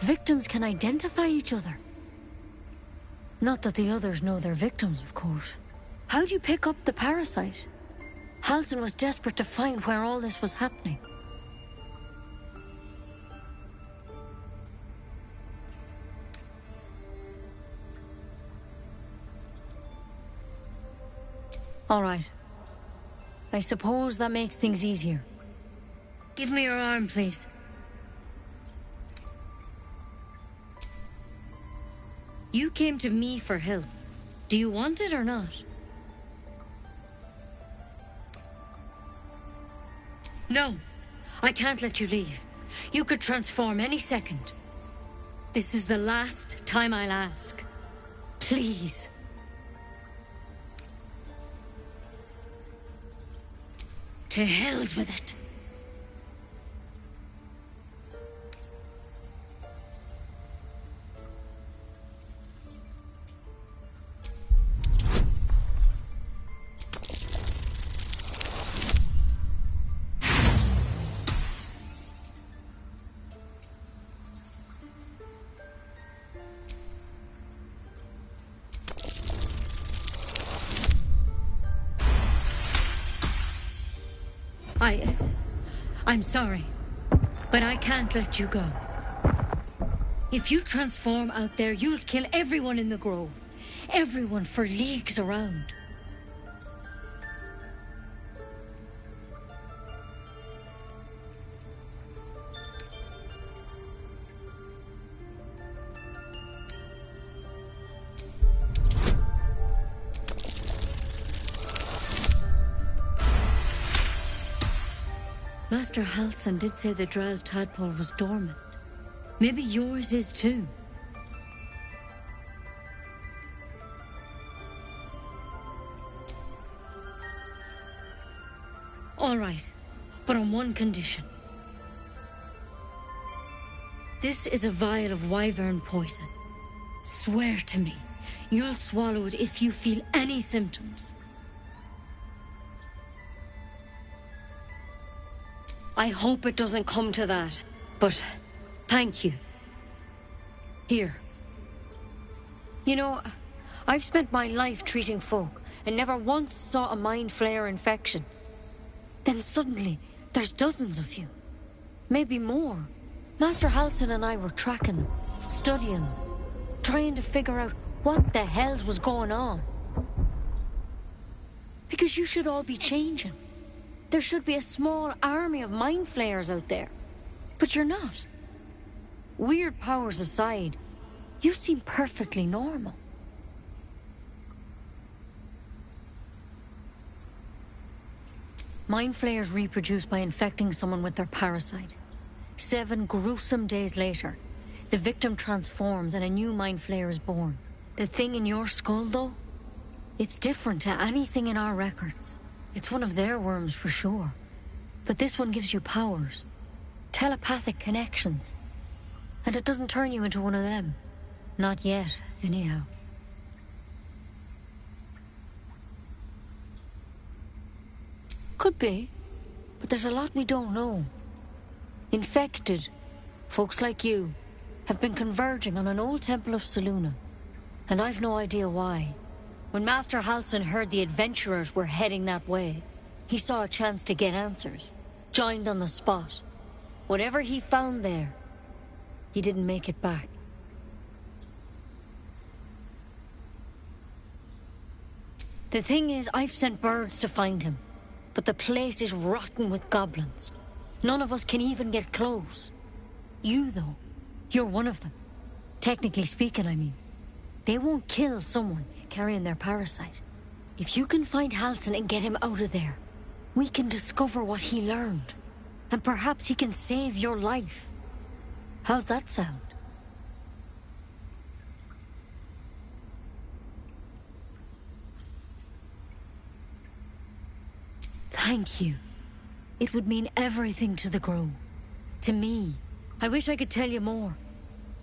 Victims can identify each other. Not that the others know they're victims, of course. How'd you pick up the parasite? Halsin was desperate to find where all this was happening. All right. I suppose that makes things easier. Give me your arm, please. You came to me for help. Do you want it or not? No, I can't let you leave. You could transform any second. This is the last time I'll ask. Please. To hell's with it. I'm sorry, but I can't let you go. If you transform out there, you'll kill everyone in the grove. Everyone for leagues around. Master Halsin did say the drow's tadpole was dormant. Maybe yours is too. All right, but on one condition. This is a vial of wyvern poison. Swear to me, you'll swallow it if you feel any symptoms. I hope it doesn't come to that, but thank you. Here. You know, I've spent my life treating folk and never once saw a mind flayer infection. Then suddenly, there's dozens of you. Maybe more. Master Halsin and I were tracking them, studying them, trying to figure out what the hells was going on. Because you should all be changing. There should be a small army of mind flayers out there. But you're not. Weird powers aside, you seem perfectly normal. Mind flayers reproduce by infecting someone with their parasite. 7 gruesome days later, the victim transforms and a new mind flayer is born. The thing in your skull, though, it's different to anything in our records. It's one of their worms for sure. But this one gives you powers. Telepathic connections. And it doesn't turn you into one of them. Not yet, anyhow. Could be. But there's a lot we don't know. Infected, folks like you, have been converging on an old temple of Selûne. And I've no idea why. When Master Halsin heard the adventurers were heading that way, he saw a chance to get answers. Joined on the spot. Whatever he found there, he didn't make it back. The thing is, I've sent birds to find him. But the place is rotten with goblins. None of us can even get close. You, though, you're one of them. Technically speaking, I mean. They won't kill someone carrying their parasite. If you can find Halsin and get him out of there, we can discover what he learned. And perhaps he can save your life. How's that sound? Thank you. It would mean everything to the Grove. To me. I wish I could tell you more.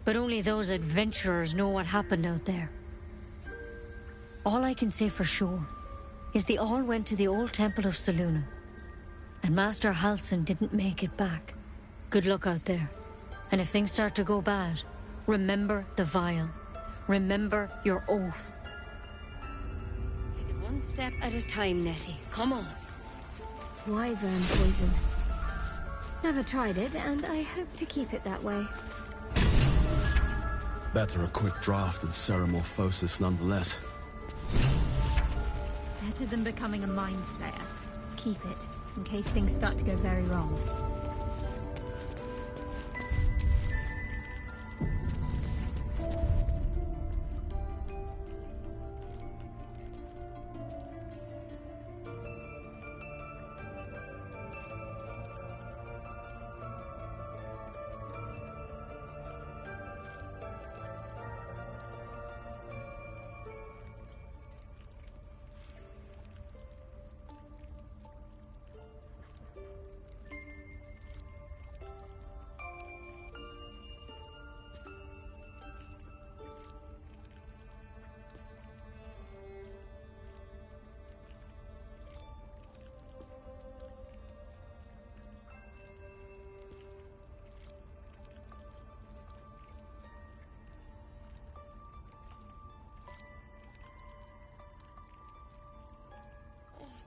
But only those adventurers know what happened out there. All I can say for sure is they all went to the old temple of Selûne. And Master Halsin didn't make it back. Good luck out there. And if things start to go bad, remember the vial. Remember your oath. Take it one step at a time, Nettie. Come on. Wyvern poison. Never tried it, and I hope to keep it that way. Better a quick draft than Ceramorphosis nonetheless. Better than becoming a mind flayer. Keep it, in case things start to go very wrong.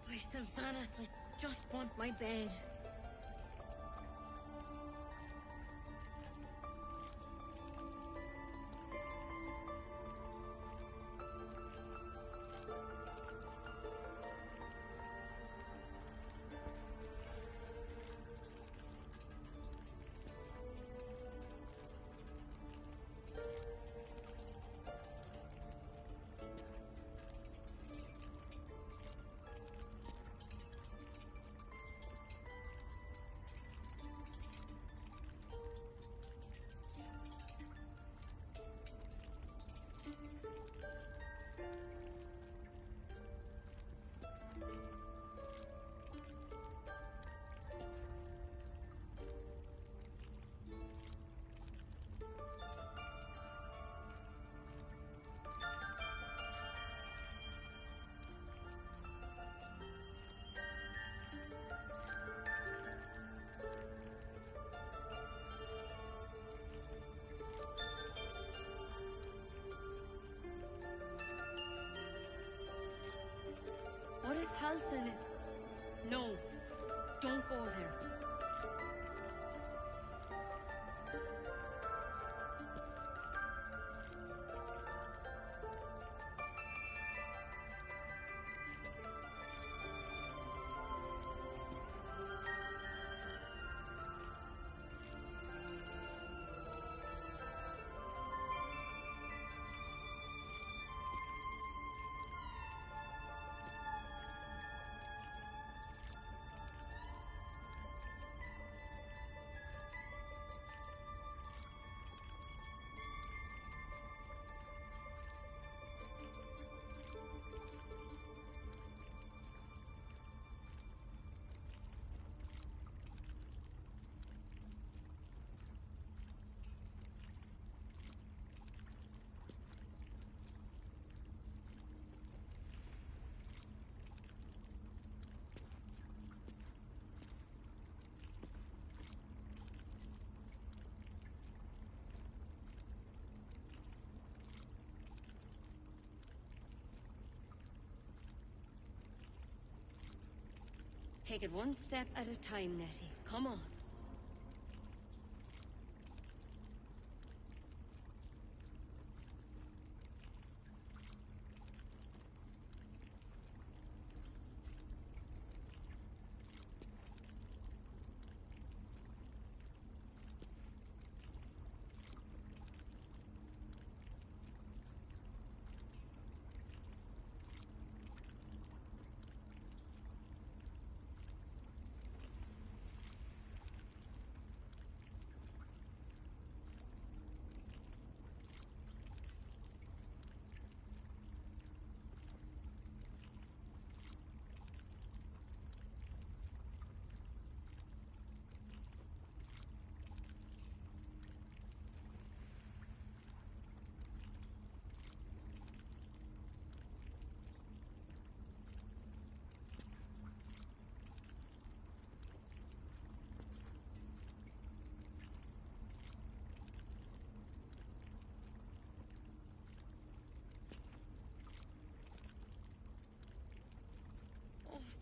By Sylvanas, I just want my bed. Halsin is... No, don't go there. Take it one step at a time, Nettie. Come on.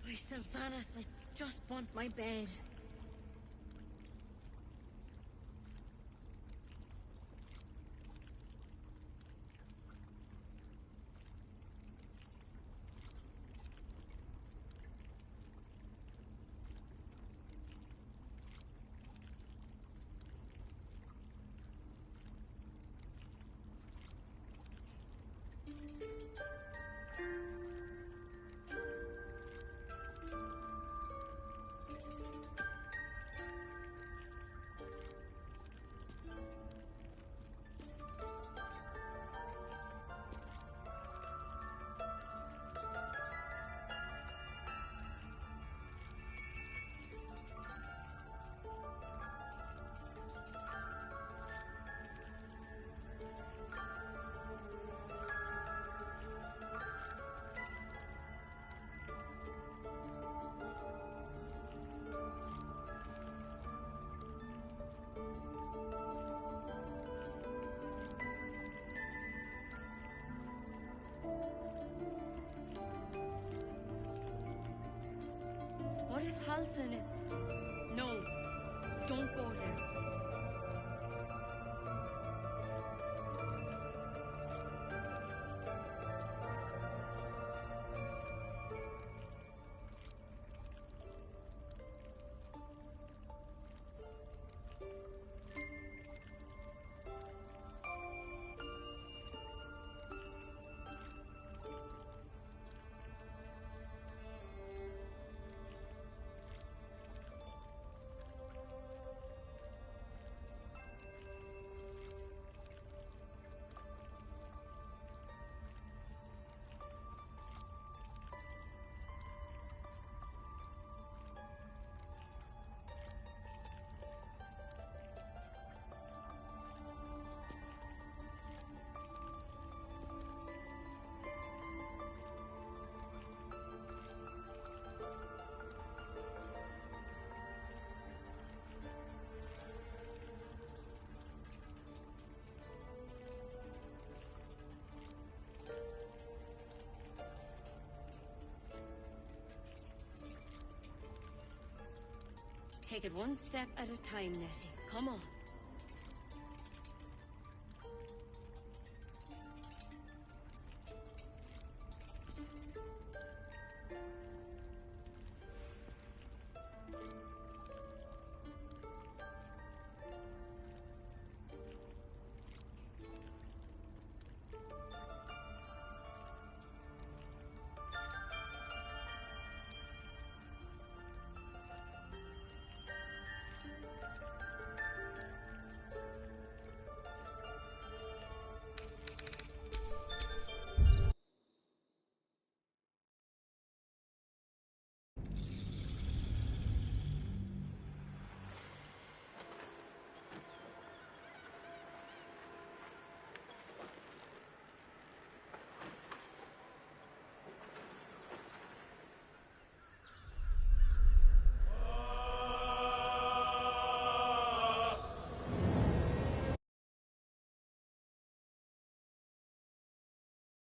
By Sylvanas, I just want my bed. What if Halsin is... No, don't go there. Take it one step at a time, Nettie. Come on.